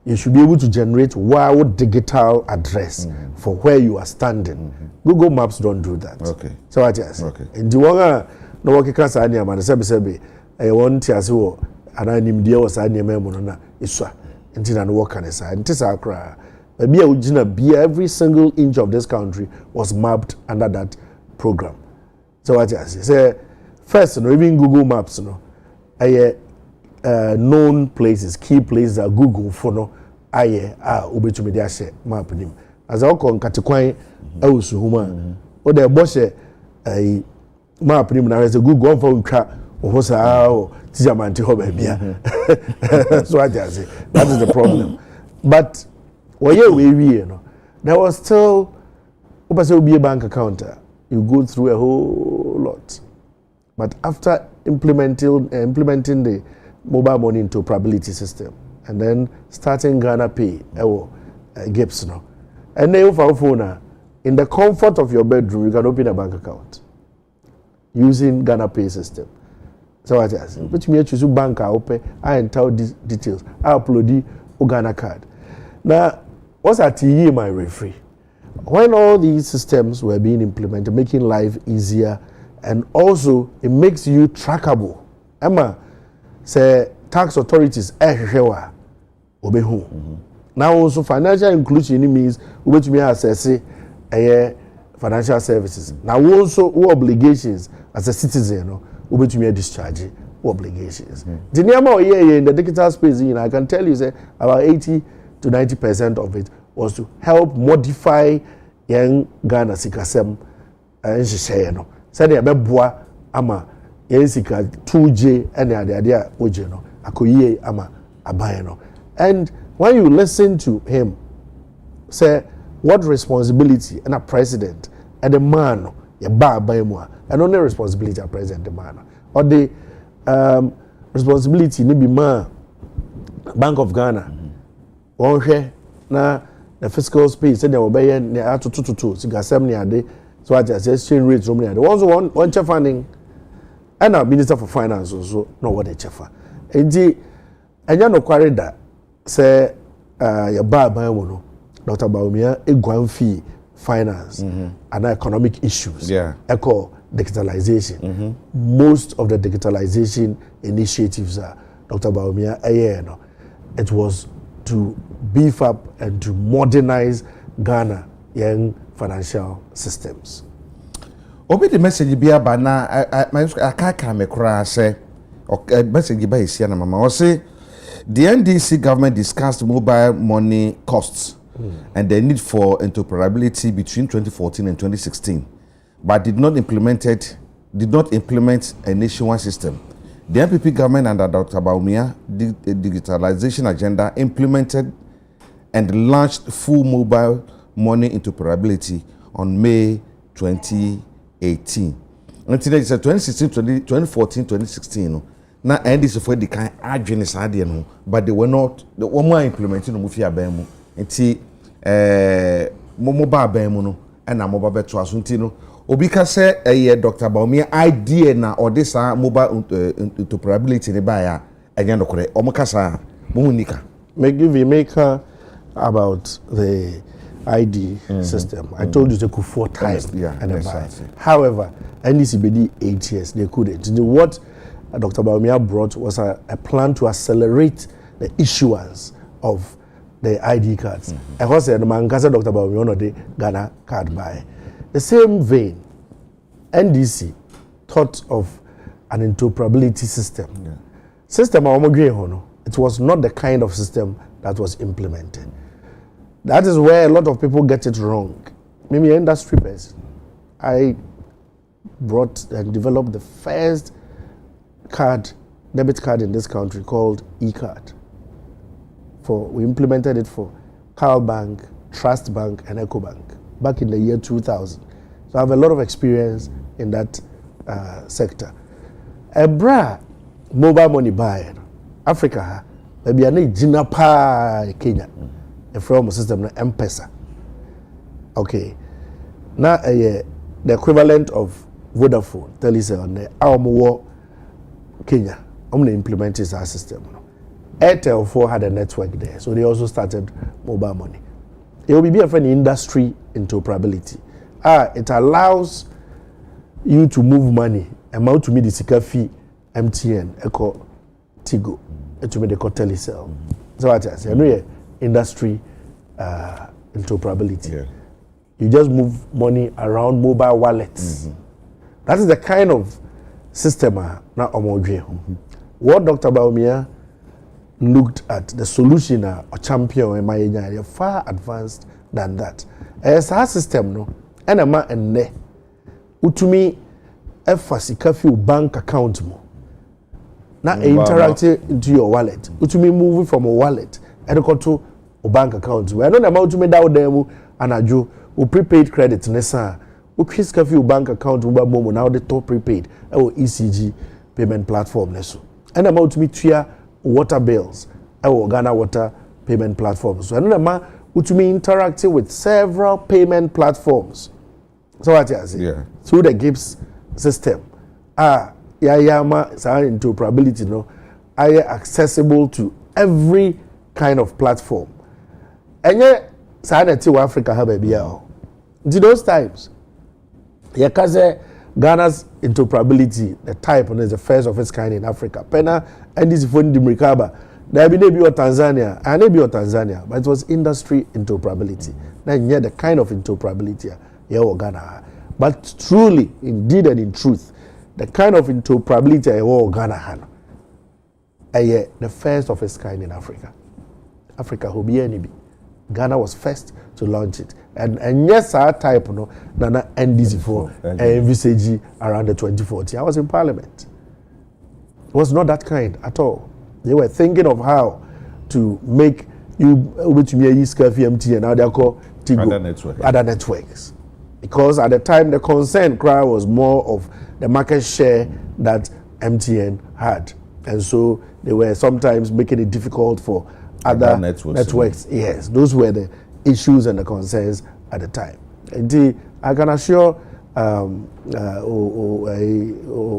You should be able to generate wow digital address for where you are standing. Google Maps don't do that. Okay. So what yes. Okay. In the one no work can say any man sebe I want to say wo ananim dia was any man na iswa. Nti na work can say nti sa kra. Be original be every single inch of this country was mapped under that program. So what yes. Say first no even Google Maps no known places, key places that Google for no aye obetumi de ahye map nim. As I call katekwan awusu huma. O de bo hye map nim na say Google on for ntwa o sa tijamanti ho ba bia. So I just say that is the problem. But we no, there was still be a bank account. You go through a whole lot. But after implementing the mobile money interoperability system and then starting Ghana Pay, GIPS no, and then for phone in the comfort of your bedroom you can open a bank account using Ghana Pay system. So I just but me choose bank open, I enter these details, I upload the Ghana card. Now what's at my referee? When all these systems were being implemented, making life easier, and also it makes you trackable. Emma say tax authorities ehwewa obehu. Now also financial inclusion means which me access financial services. Now also who obligations as a citizen no which me discharge obligations. The number in the digital space I can tell you say about 80 to 90% of it was to help modify young Ghana sikasem and no. Said ya beboa ama yensika 2J and the idea oje no akoyie ama aban no. And when you listen to him say what responsibility and a president and the man ya ba ba mu and only responsibility a president the man or the responsibility ni be man Bank of Ghana one hwe na the fiscal space and the obey ne atototo sigasem ne ade so what just exchange rate so many ade one chef funding and our minister for finance also no what the chefa enti enya no kware da say ya ba ba mu no Dr. Bawumia egwan fi finance and economic issues echo digitalization most of the digitalization initiatives are Dr. Bawumia no it was to beef up and to modernize Ghana young financial systems. Obi the message be aba na aka me kura say message ba isia na mama o say the NDC government discussed mobile money costs and the need for interoperability between 2014 and 2016 but did not implement a nationwide system. The NPP government under Dr. Bawumia digitalization agenda implemented and launched full mobile money interoperability on May 2018. Until it's 2016, 2014, 2016. Now, NDC for the kind adjourned idea, but they were not the one more implementing the Mufia Bemu. Until mobile Bemu and a mobile better asuntino. Obika say Dr. Bawumia idea na or this mobile interoperability ne baya agenda kore omukasa muhunika make about the ID system. I told you they could 4 times and however NDC bedi 8 years they couldn't. What Dr. Bawumia brought was a plan to accelerate the issuance of the ID cards. I was saying man Dr. Bawumia no the Ghana card buy. The same vein, NDC thought of an interoperability system. System it was not the kind of system that was implemented. That is where a lot of people get it wrong. Maybe industry person. I brought and developed the first debit card in this country called e-card. We implemented it for Carl Bank, Trust Bank, and Eco Bank back in the year 2000. So I have a lot of experience in that sector. Ebra mobile money buy Africa, maybe I need Gina pa Kenya. A from system na M-Pesa. Okay. Now the equivalent of Vodafone, Telecel, and the Aomo Kenya. I'm going to implement this system. Airtel 4 had a network there, so they also started mobile money. It will be a friend industry interoperability. It allows you to move money, amount to me the sika fee, MTN, Eco, Tigo, to me the Telecel. So what I say, industry interoperability. You just move money around mobile wallets. That is the kind of system now what Dr. Bawumia looked at the solution or champion in far advanced than that. As our system no, and a man and ne utumi efasika fi bank account mo. Now interact into your wallet. Utumi move from a wallet and go to a bank account. We don't know to me down there and ajo o prepaid credit nessa. O sika fi bank account uba momo now the top prepaid or ECG payment platform neso. And about to me tia water bills or Ghana water payment platforms. So I don't know to me interacting with several payment platforms. So what I say? Through the GIPS system. Interoperability no. Accessible to every kind of platform. And yet, Africa have a BL. In those times, Ghana's interoperability, the type is the first of its kind in Africa. Pena and this phone di Mrikaba. There be Tanzania, and maybe Tanzania, but it was industry interoperability. Then the kind of interoperability Ghana. But truly, indeed and in truth, the kind of interoperability Ghana the first of its kind in Africa. Africa will be any. Ghana was first to launch it. And yes, our type no Nana NDC for envisage around the 2014. I was in Parliament. It was not that kind at all. They were thinking of how to make you to me use MT and now they call Tigo, other networks. Because at the time, the concern cry was more of the market share that MTN had. And so they were sometimes making it difficult for other networks. Yes, those were the issues and the concerns at the time. Indeed, I can assure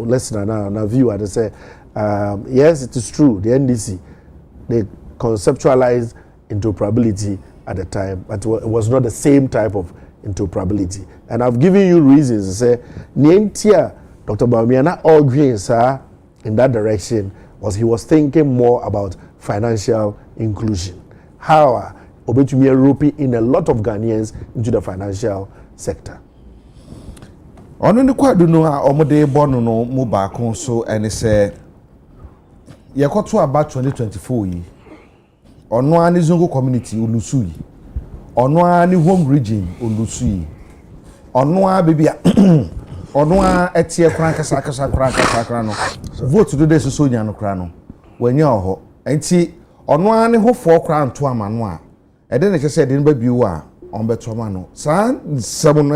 listener now viewer to say, yes, it is true. The NDC, they conceptualized interoperability at the time, but it was not the same type of interoperability. And I've given you reasons to say, Nientia, Dr. Baumiana, all greens in that direction was he was thinking more about financial inclusion. How Obetumi roping in a lot of Ghanaians into the financial sector. Ono ne kwadu no a omode bonu no mu ba kon so ene se yekoto aba 2024 yi ono ani Zongo community olusu yi ono ani home region olusu yi ono a bebia ono a etie kran kasa no vote do de so nya no kran no wanya oho enti ono ani ho fo kran to ama no a ede ne kese de no ba biu a on betoma no sa seven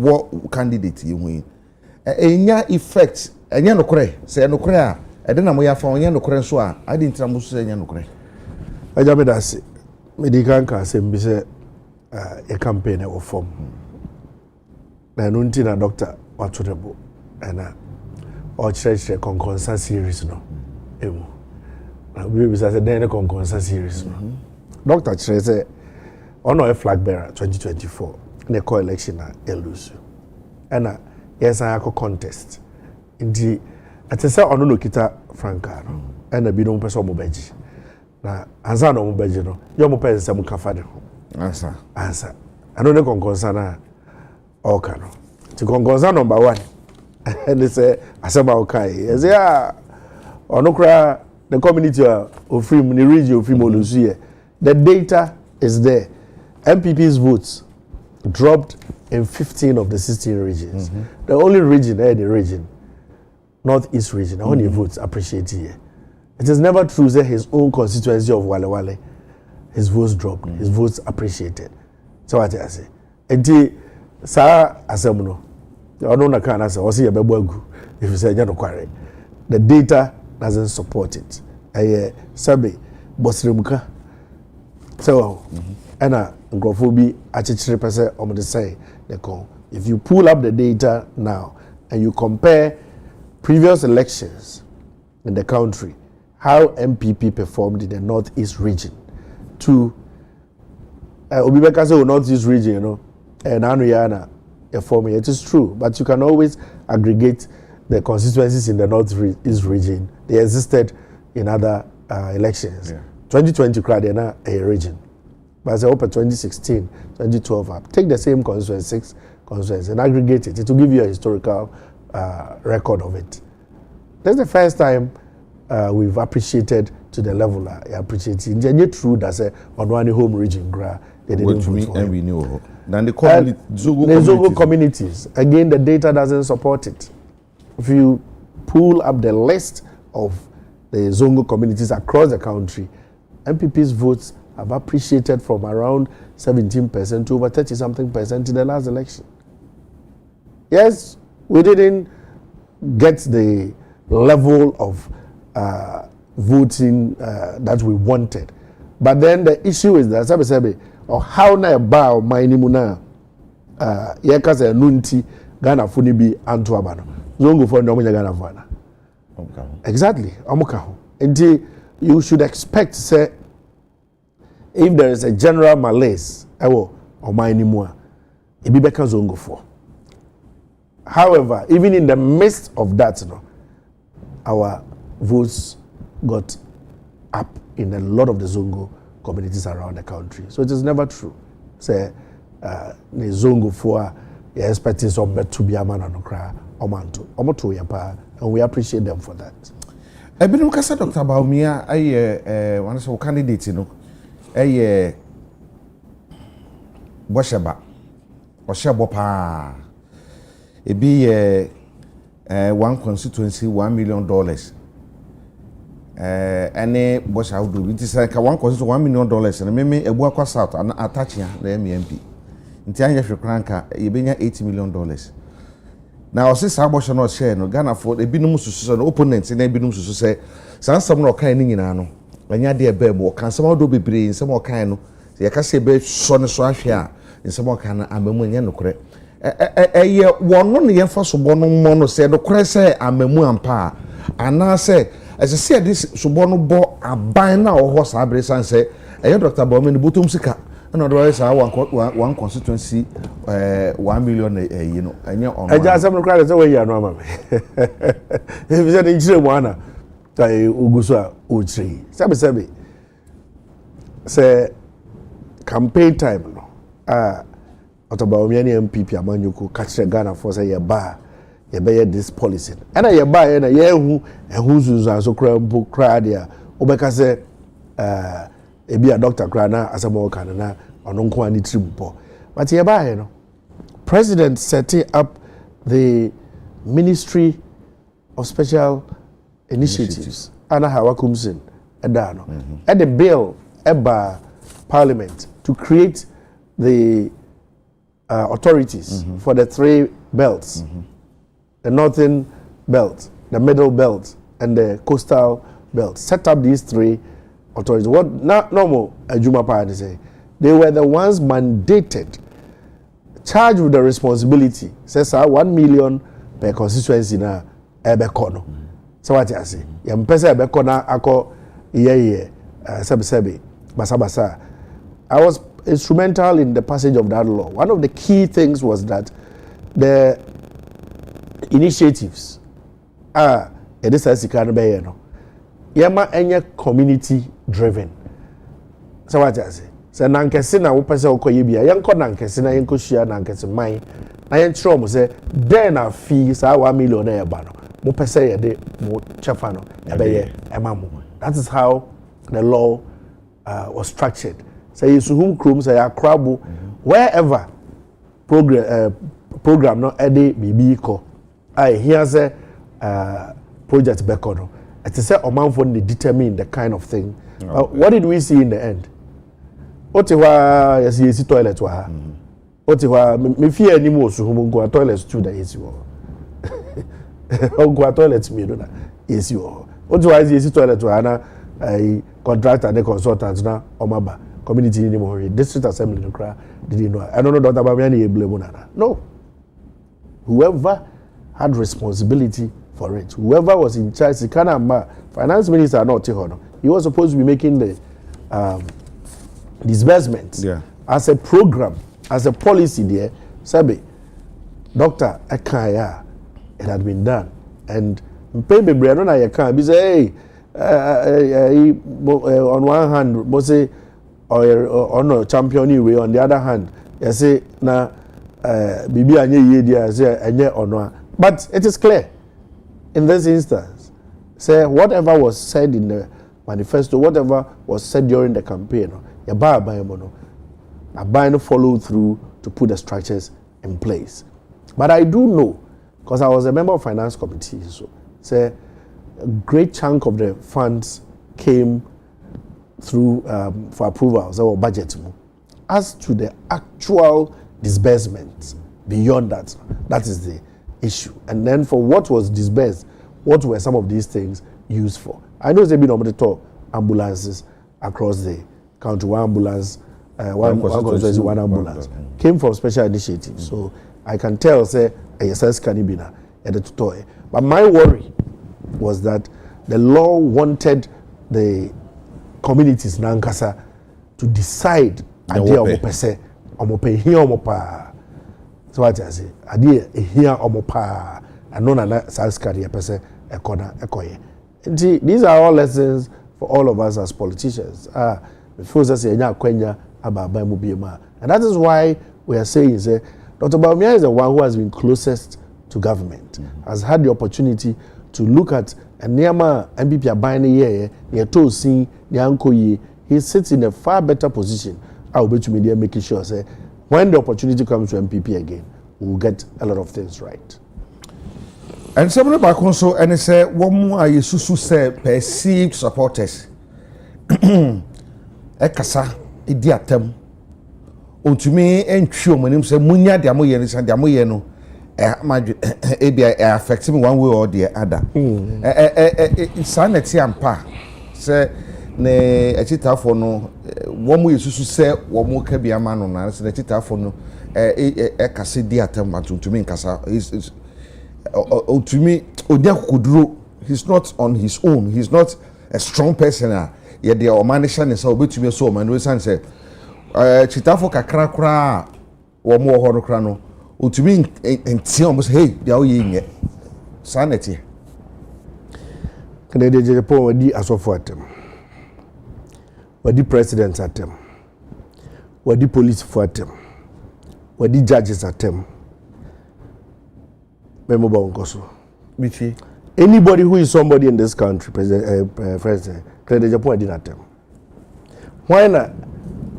wo candidate yi enya effect enya no kore se no kore a ede na mo ya fa enya no kore so a ade ntira mo so enya no kore aja me dase medical ka se mbi se e campaign e wo form na no nti na doctor watodebo na o chire konkonsa series no emu na bi bi say den konkonsa series no doctor chire say ono a flag bearer 2024 na call election na elusu na yes I go contest ndi atese ono no kita franka no na bi no pese omo baji na anza no omo baji no yo mo pese mu kafa de ho ansa ano ne konkonsa na oka no ti konkonsa number 1 and say asema okai yes ya ono kra the community of free the region of free olusu here the data is there. MPP's votes dropped in 15 of the 16 regions. The only region, the region, Northeast region, only votes appreciated here. It is never true that his own constituency of Wale Wale, his votes dropped, his votes appreciated. So what I say. Enti sa asemuno. I don't know can answer. If you say the data doesn't support it. Sabe Bosrimuka. So and Grofobi actually percent on the say they call. If you pull up the data now and you compare previous elections in the country, how MPP performed in the Northeast region to Obibeka say Northeast region, you know, and Anuyana for me, it is true, but you can always aggregate the constituencies in the Northeast region. They existed in other elections. 2020 crowd a region. But as I open 2016, 2012 take the same constituency, 6 constituencies, and aggregate it. It will give you a historical record of it. That's the first time we've appreciated to the level I appreciate it. It's true that on one home region, they didn't vote for him. We knew. Then the Zongo communities, again, the data doesn't support it. If you pull up the list of the Zongo communities across the country, MPP's votes have appreciated from around 17% to over 30-something% in the last election. Yes, we didn't get the level of voting that we wanted. But then the issue is that, or how na bow my nimuna, yekasa nunti, Ghana funibi antuabano. Zongo for Nomunya Ghana Vana. Exactly, Amukaho. And you should expect, say, if there is a general malaise, or my nimua, it be beka Zongo for. However, even in the midst of that, our votes got up in a lot of the Zongo communities around the country. So it is never true. Say, the Zongo for you're expecting some to be a man and cry, and we appreciate them for that. I've been looking at Dr. Baumia, one of our candidates, Bosheba, Bosheba, it be one constituency, $1 million. any boss how do it is like $1 million and me ebu akwa south and attach ya na MP nti anya hwe kranka ye benya $80 million now say sa boss no share no Ghana for ebinum susu no opponent na ebinum susu say sansam no kan ni nyina no anya de ebe mo kan sam do bebre nsam o kan no ye ka se be so ne so ahwe a nsam o kan na amamu nya nokore ye wono ne ye fa so bono mo no se nokore se amamu ampa ana se as I said this subono bo aban na oho sa abre san se Dr. Bowman ni butum sika na do say one constituency 1 million you know enye on I just am cry say we ya no mama if you say njire mo ana tai oguso a ochiri sabe say campaign time no Dr. Bowman ni MPP amanyuko ka kire Ghana for say ye ba ye be this policy and ye ba ye na ye hu zuzu so kra mbo kra dia obeka se ebi a doctor kra na asamo kan na ono nko ani trimpo but ye ba ye no president setting up the Ministry of Special Initiatives ana hawakumsin eda no and the bill eba parliament to create the authorities for the 3 belts the northern belt, the middle belt, and the coastal belt. Set up these 3 authorities. What not normal Ajuma Party say? They were the ones mandated, charged with the responsibility. Says 1 million per constituency na ebekono. So what I say? Yampesa ebekona ako sebi basa. I was instrumental in the passage of that law. One of the key things was that the initiatives it is as can be no yama enye community driven so what I say say nankese na wo pese okoye bia yenko nankese na yenko hia nankese man na yen tro mo say then na fee sa 1 million na yeba no mo pese ye de mo chefa no ebeye emamu. That is how the law was structured. Say Suhum Krum say Akrabo wherever program no ede bibi ko here's a project Bekono. It is a man for determine the kind of thing. What did we see in the end? Otiwa yes toilet wa. Otiwa me fear any more so whom go toilets to the yes you. Go toilets me do na yes you. Otiwa yes toilet wa na contractor and consultants na omaba community ni mo district assembly no kra did you know. I don't know Dr. Bamiani e blame na. No. Whoever had responsibility for it. Whoever was in charge, the Kanama finance minister not Tihono. He was supposed to be making the disbursements as a program, as a policy there. Sabi, Dr. Akaya, it had been done. And Mpembe Brianna Yakan, be say, hey, on one hand, we say, or champion way, on the other hand, you say, na Bibi Anye Yedia, say, Anye or but it is clear in this instance, say whatever was said in the manifesto, whatever was said during the campaign, Abayano followed through to put the structures in place. But I do know, because I was a member of finance committee, so say a great chunk of the funds came through for approval, so budget. As to the actual disbursements, beyond that, that is the issue. And then for what was disbursed, what were some of these things used for? I know they've been on the top ambulances across the country. One ambulance, one ambulance came from special initiatives. So I can tell, say, ASS Kanibina at the tutorial. But my worry was that the law wanted the communities Nankasa to decide idea of pese omope here omopa. So what I say, idea here omopa and no na saskari pese ekona ekoye. These are all lessons for all of us as politicians. Before say nya kwenya ababa mu biema. And that is why we are saying say Dr. Bawumia is the one who has been closest to government, has had the opportunity to look at a Niama MPP Abane ye, near Tosi, Nyankoye. He sits in a far better position. I will bet you media making sure say when the opportunity comes to MPP again, we will get a lot of things right. And some of the back also and say one more I susu say perceived supporters. Ekasa idi atem. Ontumi entwi omonim say munya de amoye ni san de amoye no affect me one way or the other. Sanity ampa say ne echitafo no wo mo yesusu say wo mo ka bia ma no na say echitafo no ekase di atem atuntumi nkasa otumi odia kokuduro. He's not on his own. He's not a strong person. Yeah, they are managing and so betumi so man we say echitafo kakra kra wo mo ho no kra no otumi enti almost hey they are yin sanity Canadian Japan wadi asofo atem wadi president atem wadi police for atem wadi judges atem memo ba onkoso bichi anybody who is somebody in this country president Canadian Japan wadi atem why na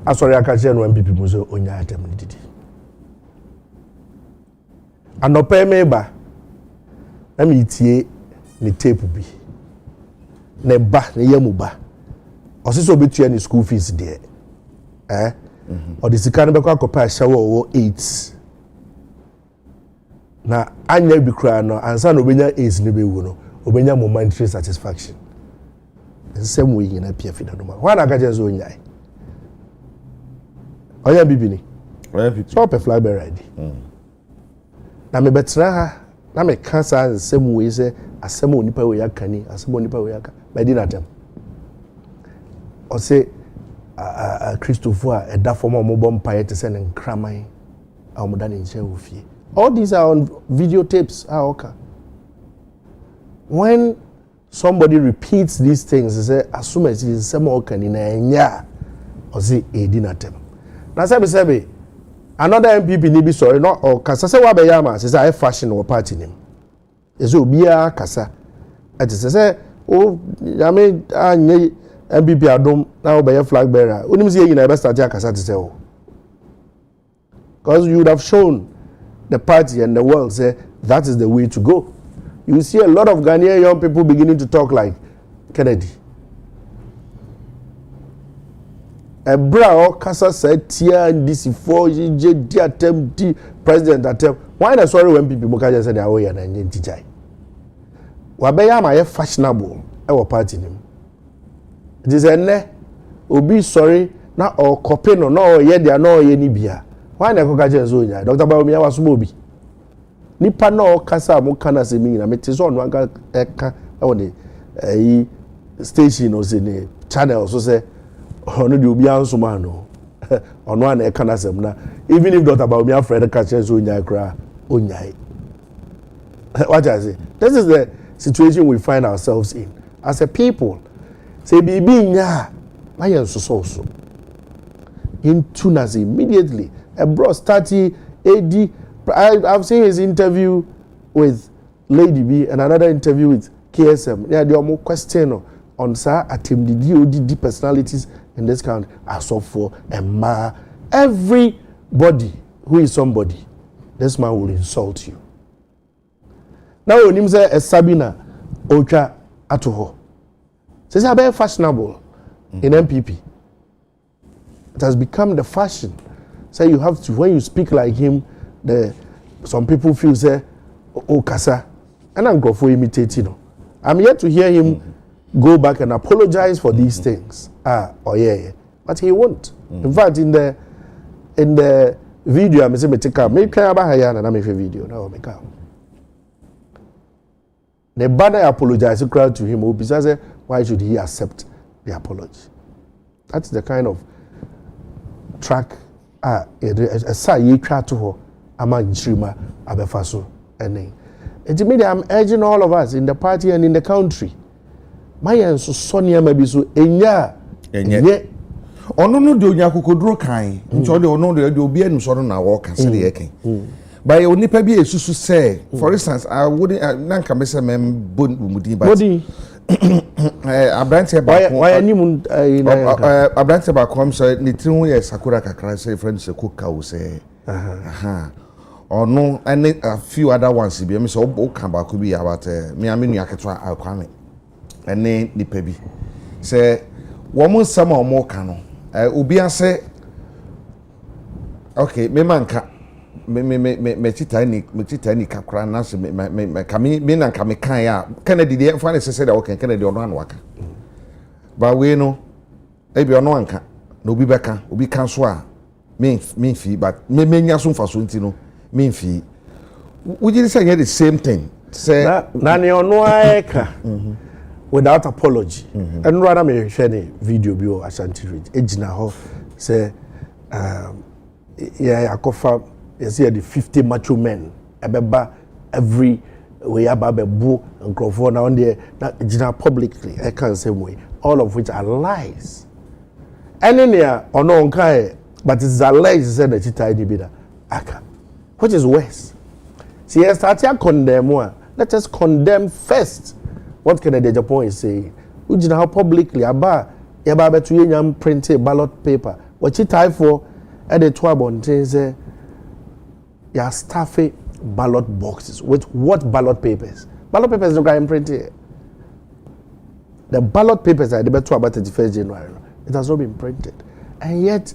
asori akache no MPP muso onya atem didi anope meba na mi tie ni tape bi ne ba ne yamu ba osiso betua ni school fees there or the sika no be kwa kopa shawo 8 na anya bi kra no ansa no obenya 8 ne be wu no obenya momentary satisfaction nsem we yin na pia fi na no ma wa na ka je zo nyai oya bibini so pe flag bearer ID na me betra ha na me kansa nsem we se asem onipa we yakani asem onipa we yaka by din atem o se Christopher eda form o mobom paye te se ne nkraman a o moda ne nche ofie. All these are on videotapes. Okay. When somebody repeats these things, they say assume it is some okani na enya o se edi na tem. Na say another MPP ni be sorry no or kasa say wa be yama say I fashion or party nim. Ezo bia kasa. It say o yame anye MPP adom na obey flag bearer. Onim say yina be start akasa te say o. Because you would have shown the party and the world say that is the way to go. You see a lot of Ghanaian young people beginning to talk like Kennedy. Ebra kasa said tia DC for JD attempt president attempt. Why na sorry when people moka say they are oya na nyentinjai. Wabeya ma ye fashionable e wo party nim. It is enne obi sorry na o copy no na ye dia na ye ni bia. Why na koka je zo nya Dr. Bawumia waso obi. Nipa na o kasa mo kana se mi na mete so no anga eka e wo ne station o se ne channel so say ono di obi ansoma no ono an eka na sem na even if Dr. Bawumia friend ka che zo nya kra onyai. What I say, this is the situation we find ourselves in as a people. Say bibi nya mayen so into nas immediately a bro starting AD. I've seen his interview with Lady B and another interview with KSM. Yeah, they are more question on sir atim the DOD personalities in this country as of for a ma. Everybody who is somebody, this man will insult you. Now when him say a Sabina Ocha Atoho. Says how very fashionable in MPP. It has become the fashion. Say you have to, when you speak like him, some people feel say, oh kasa, and I'm going for imitating. I'm yet to hear him go back and apologize for these things. Yeah, but he won't. In fact, in the video, I'm saying, make a video. No, make up. The banner apologize to him. Because why should he accept the apology? That's the kind of track. A say you try to her. Ama Nsroma abefaso ene. I'm urging all of us in the party and in the country. My so Sonia maybe so enya. Ono no de onya kokodro kan. Nti de ono de obi anu so na wo ka se de yeken. By onipa bi esusu say, for instance, I wouldn't nanka me say mem mudi but Abrante ba why animu Abrante ba kom so ni tinu ye sakura kakra say friend se kuka wo say or no any a few other ones bi me so o kan ba ko bi about me amenu aketwa akwame ene nipa bi say wo mo nsam o mo ka no obi ase okay me manka me chitani kakra na se me kami me na kami kan ya Kennedy dey fa ne se da okay Kennedy ono an waka ba we no e bi ono anka na obi beka obi kan so a me fi but me nya so mfa so ntino me fi we just say the same thing say na ne ono aeka without apology and rather me share the video bi o Ashanti Ridge ejina ho say yeah akofa you see the 50 macho men ebeba every way ababebu nkrofo na on there na ejina publicly I can say way all of which are lies anywhere ono nkai but it's alleged said that it ID bida aka which is worse see you start to condemn one let us condemn first what Kennedy Japan is saying ujina how publicly aba ya ba betu yenyam printed ballot paper what it tie for at the 12 on say ya staffy ballot boxes with what ballot papers don't get printed the ballot papers are the better about 31st January it has not been printed and yet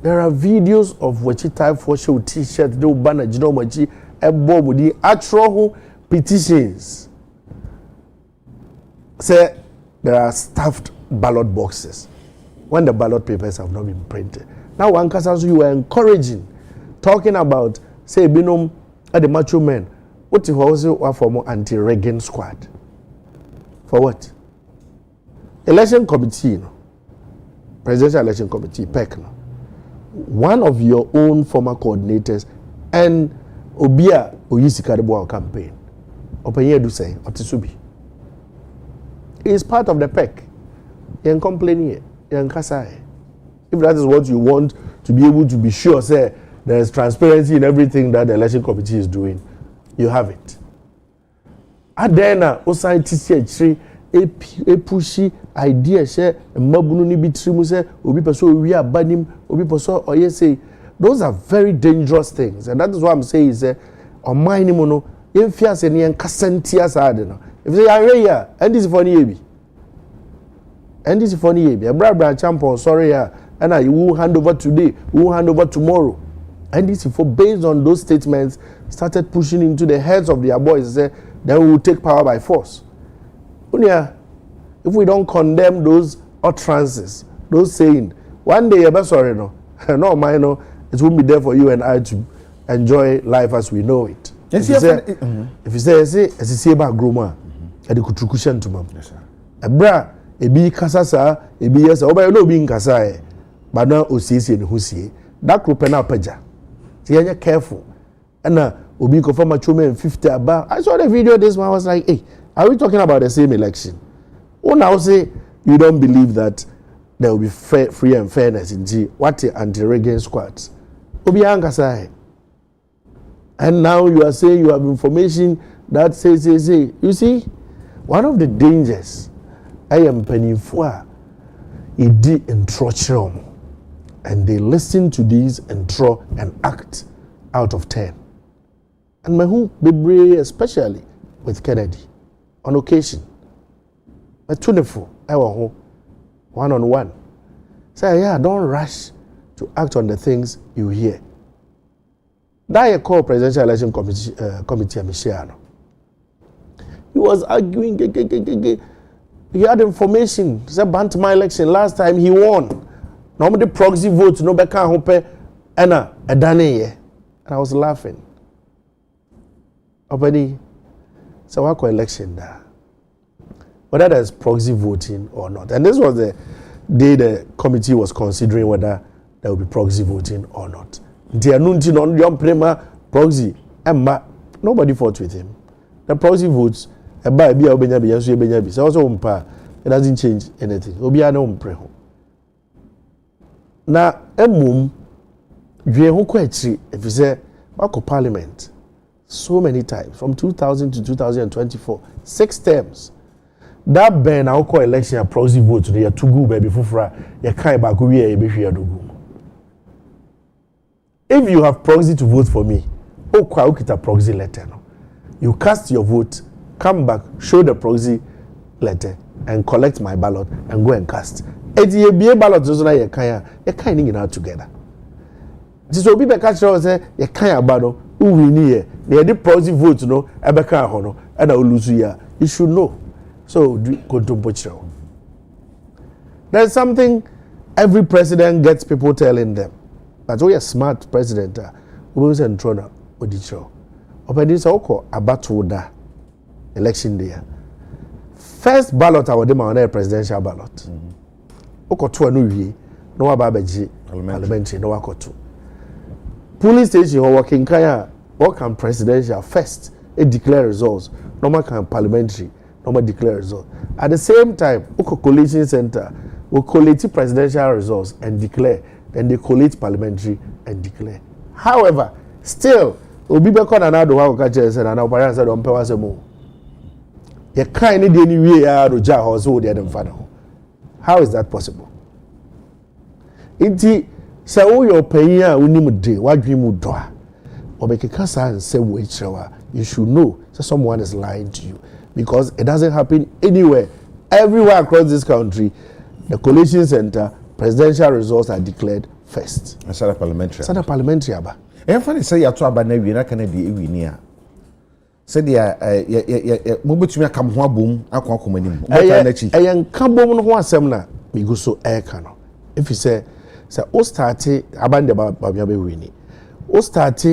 there are videos of what you type for show t-shirt do banner jinomaji e bomb with the actual petitions say there are stuffed ballot boxes when the ballot papers have not been printed. Now one case you were encouraging talking about say binom at the macho men what you also for anti-Reagan squad for what election committee no presidential election committee PEC no one of your own former coordinators and obia oyisikadebo campaign openye do say otisubi is part of the PEC yen complain here yen kasa if that is what you want to be able to be sure say there is transparency in everything that the election committee is doing you have it adena osai tisi e pushy idea share mabunu ni bitrimu say obi person wi abanim obi person oye say those are very dangerous things and that is what I'm saying is on my ni no yemfia se ne enkasantia saade no if say are here and this for ni ebi bra champion sorry ya and you will hand over today we will hand over tomorrow and this for based on those statements started pushing into the heads of their boys say then we will take power by force. Unia, if we don't condemn those utterances, those saying, one day you're sorry no, no mine no, it won't be there for you and I to enjoy life as we know it. If you say about groma, and the kutukushan to mom. A bra, a be kasasa, a be yes, or no being kasae, but now osisi and husi. That group and peja. So you're careful. And Obi confirm a 50 about. I saw the video this one, I was like, hey, are we talking about the same election? Oh, now say you don't believe that there will be free and fairness in G. What the anti-Reagan squads? Obi Ankasai. And now you are saying you have information that says. You see, one of the dangers I am penning for is the Interoperability. And they listen to these and throw and act out of 10. And Mehu Bebre, especially with Kennedy, on occasion, a 24 hour one-on-one. Say, yeah, don't rush to act on the things you hear. That you call Presidential Election Committee Michiano. He was arguing, he had information. He said, Bantama election, last time he won. Normally proxy votes, no beka hope, and a dane. And I was laughing. Openi, so what election there? Whether there's proxy voting or not. And this was the day the committee was considering whether there will be proxy voting or not. Proxy, nobody fought with him. The proxy votes, it doesn't change anything. Now, if you say, Wako Parliament, so many times, from 2000 to 2024, 6 terms. That ban our election and proxy votes, they are too good, baby, for you can't back if you have proxy to vote for me, okwa ukita proxy letter no. You cast your vote, come back, show the proxy letter and collect my ballot and go and cast. Eti ye be ballot so na ye kan nyina together. This will be the catch say ye kan abado who win here. They the proxy vote no ebeka ho no and lose ya. You should know. So contemporary. There's something every president gets people telling them. But we a smart president we was in Trona odicho. Opedi say oko abato da election day. First ballot our dem on a presidential ballot. Oko to anu wie no wa ba beji parliamentary no wa koto. Police station or working kaya what can presidential first it declare results. Normal can parliamentary normal declare results. At the same time, oko coalition center will collate presidential results and declare, then they collate parliamentary and declare. However, still, obi be kon anado wa ka che say na opare say don pe wa say mo. Ye kan ni de ni wie ya roja ho so de dem fada ho. How is that possible? Inti say wo your payin a unim de wadwi mu do a obekeka sa say wo echirewa, you should know that someone is lying to you because it doesn't happen anywhere. Everywhere across this country, the coalition center presidential results are declared first. Asada parliamentary. Asada parliamentary aba. Funny say ya to aba na wi na kana de ewi ni a. Say dia mo betumi akam ho abom akomanim. Mo ta na chi. Eyen kabom no ho asem na mi go so eka no. If you say o start abande ba be wi ni. O start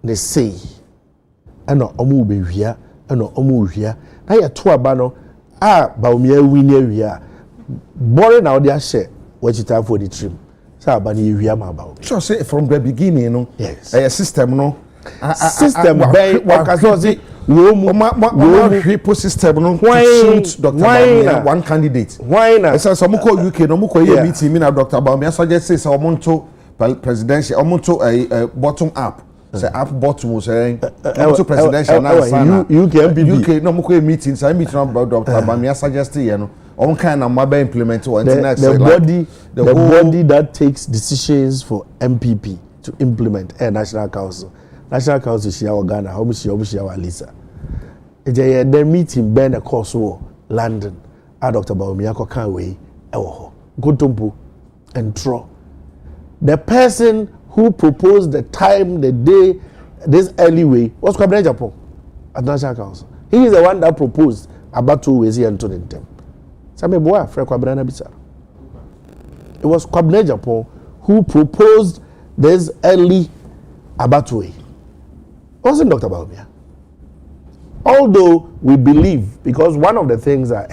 ne say ana omu be hwia ana omu hwia na ya to aba no ba omia wi ni awia. Boring now they share what you time for the trim. So about you hear about. Sure, say from the beginning, no. Yes. A system, no. System by Wakasozi. People system, no. Why Dr. One candidate. Why not? So some call UK, no more meeting. Me now Dr. Baumia suggest say someone to presidential, someone to a bottom up. Say up bottom saying to presidential now. UK no more meetings. I meet about Dr. Baumia suggest you know. On kind of mobile implement or the body that takes decisions for MPP to implement a national council. National council she our Ghana, how much our Lisa. The meeting Ben a course war London. Dr. Baumia can't wait. Go to and draw. The person who proposed the time, the day, this early way was Kwabena Japan at National Council. He is the one that proposed about 2 ways here and to them. It was Kwabena Japan who proposed this early abattoir. It wasn't Dr. Baumia. Although we believe, because one of the things that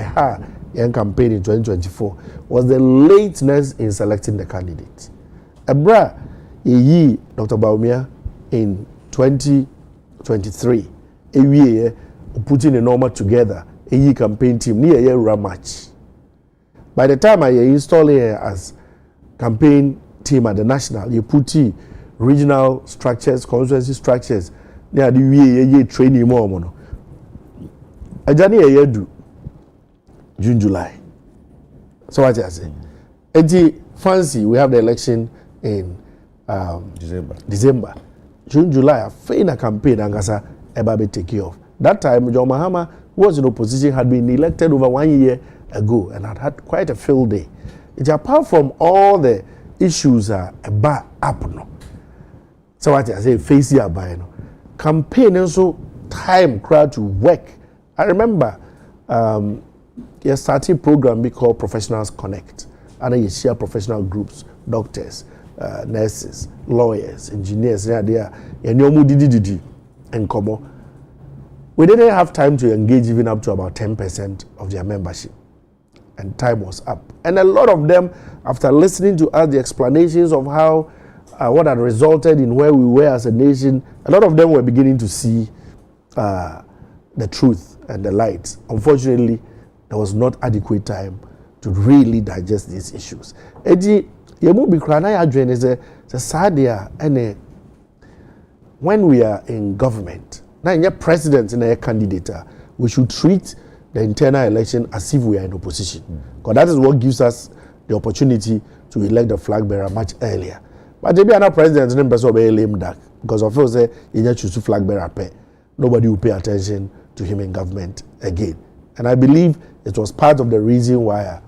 young campaign in 2024 was the lateness in selecting the candidate. Abra ye Dr. Baumia in 2023, a year putting a normal together, a year campaign team near a year match. By the time I install here as campaign team at the national, you put regional structures, constituency structures, near the year training more. I journey a year do June, July. So what I say? Fancy, we have the election in December. June, July, a fair campaign and Gasa Ebabe take care of. That time, John Mahama, who was in opposition, had been elected over 1 year ago and had quite a field day. It's apart from all the issues are about up no. So what I say, face your buy no. Campaign and so time crowd to work. I remember you started a program we call Professionals Connect. And you share professional groups, doctors, nurses, lawyers, engineers, and come. We didn't have time to engage even up to about 10% of their membership. And time was up. And a lot of them, after listening to us, the explanations of how, what had resulted in where we were as a nation, a lot of them were beginning to see the truth and the light. Unfortunately, there was not adequate time to really digest these issues. When we are in government, now president and a candidate, we should treat the internal election as if we are in opposition. Because that is what gives us the opportunity to elect the flag bearer much earlier. But maybe another president didn't be lame duck because of course he just choose to flag bearer pay. Nobody will pay attention to him in government again. And I believe it was part of the reason why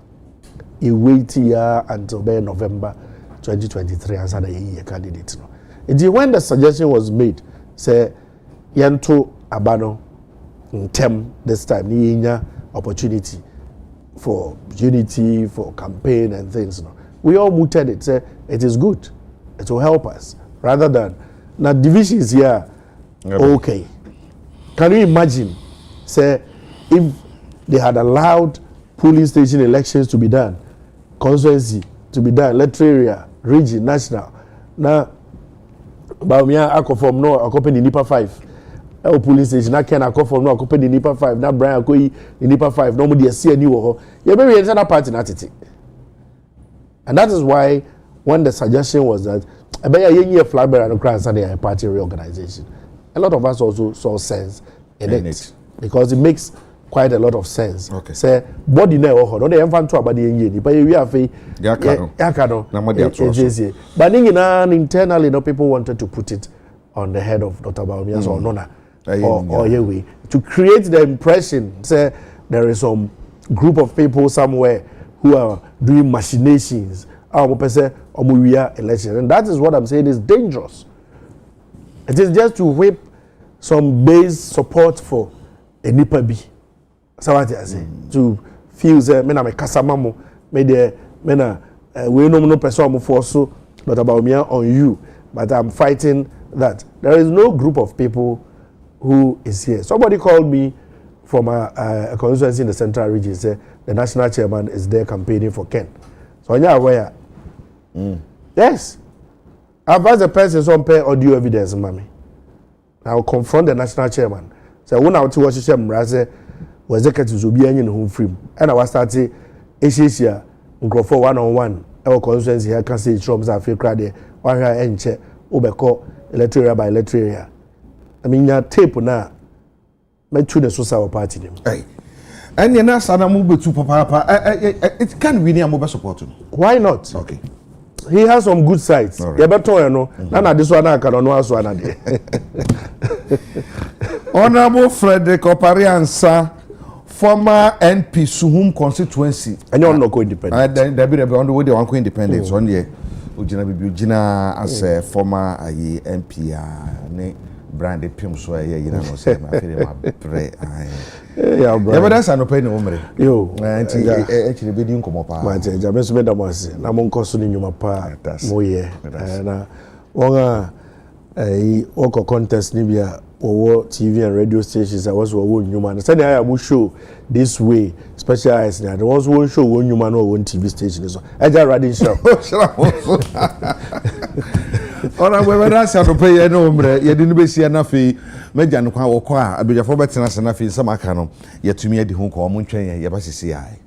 he waited here until November 2023 as a year candidate. When the suggestion was made, say Yanto Abano in term this time, the opportunity for unity, for campaign and things. We all mooted it, say it is good, it will help us. Rather than now divisions here, okay. Can you imagine, say, if they had allowed polling station elections to be done, constituency to be done, electoral area, region, national. Now, Baumia Akofom no accompany Nipa 5. Our polling station, I can Akofom no accompany Nipa 5. Now Brian Akoi Nipa 5. Nobody see any war. You may enter that party attitude. And that is why when the suggestion was that I bet a year flag bearer and cross and a party reorganization. A lot of us also saw sense in it because it makes quite a lot of sense. Okay. Say body na ho no dey emfa to abade yen ni pa we afi yakano na mode atro. But internally no people wanted to put it on the head of Dr. Bawumia or Nona or Yewe to create the impression say there is some group of people somewhere who are doing machinations election, and that is what I'm saying is dangerous. It is just to whip some base support for a nipa bi. So what I say to feel say me na me kasama mo me de me na we no person mo for so not about me on you, but I'm fighting that there is no group of people who is here. Somebody called me from a constituency in the central region, say the national chairman is there campaigning for Ken. So are you aware? Yes. I've asked the person some pay audio evidence, mommy. I'll confront the national chairman. So when I was watching him, I say, was executives will be in home free. And I was starting Asia, for one-on-one. Our constituency here can say Trump's a feel crowd there. One here and check, Obeko, electoral by electoral. I mean, your tape now. My children social party them. Hey. And you're not sana move to papa. It can win a mobile support. Why not? Okay. He has some good sides. Right. You better you know. Nana this one I cannot know as one. Honorable Frederick Opariansa, former NP Suhum Constituency. And you're not co-independent. There be on the way they want co-independence. On the Ujina as a former MP ne branded Pim so you know say my pray. Yeah, but that's an opinion woman. Yo, actually be doing come up. My James Medamas, Namon Cosun in your pa, Moye, and Oko contest Nibia or TV and radio stations. I was one human. Said I will show this way, specialized. There was one show one human or one TV station. So I just read it. Ora we that's how to pay no mbre ye dinu be sia na fe meja no kwa wo kwa abejafo betina se na fe sama ka no yetumi adi hu ko mo ntwen ye ba sisi ai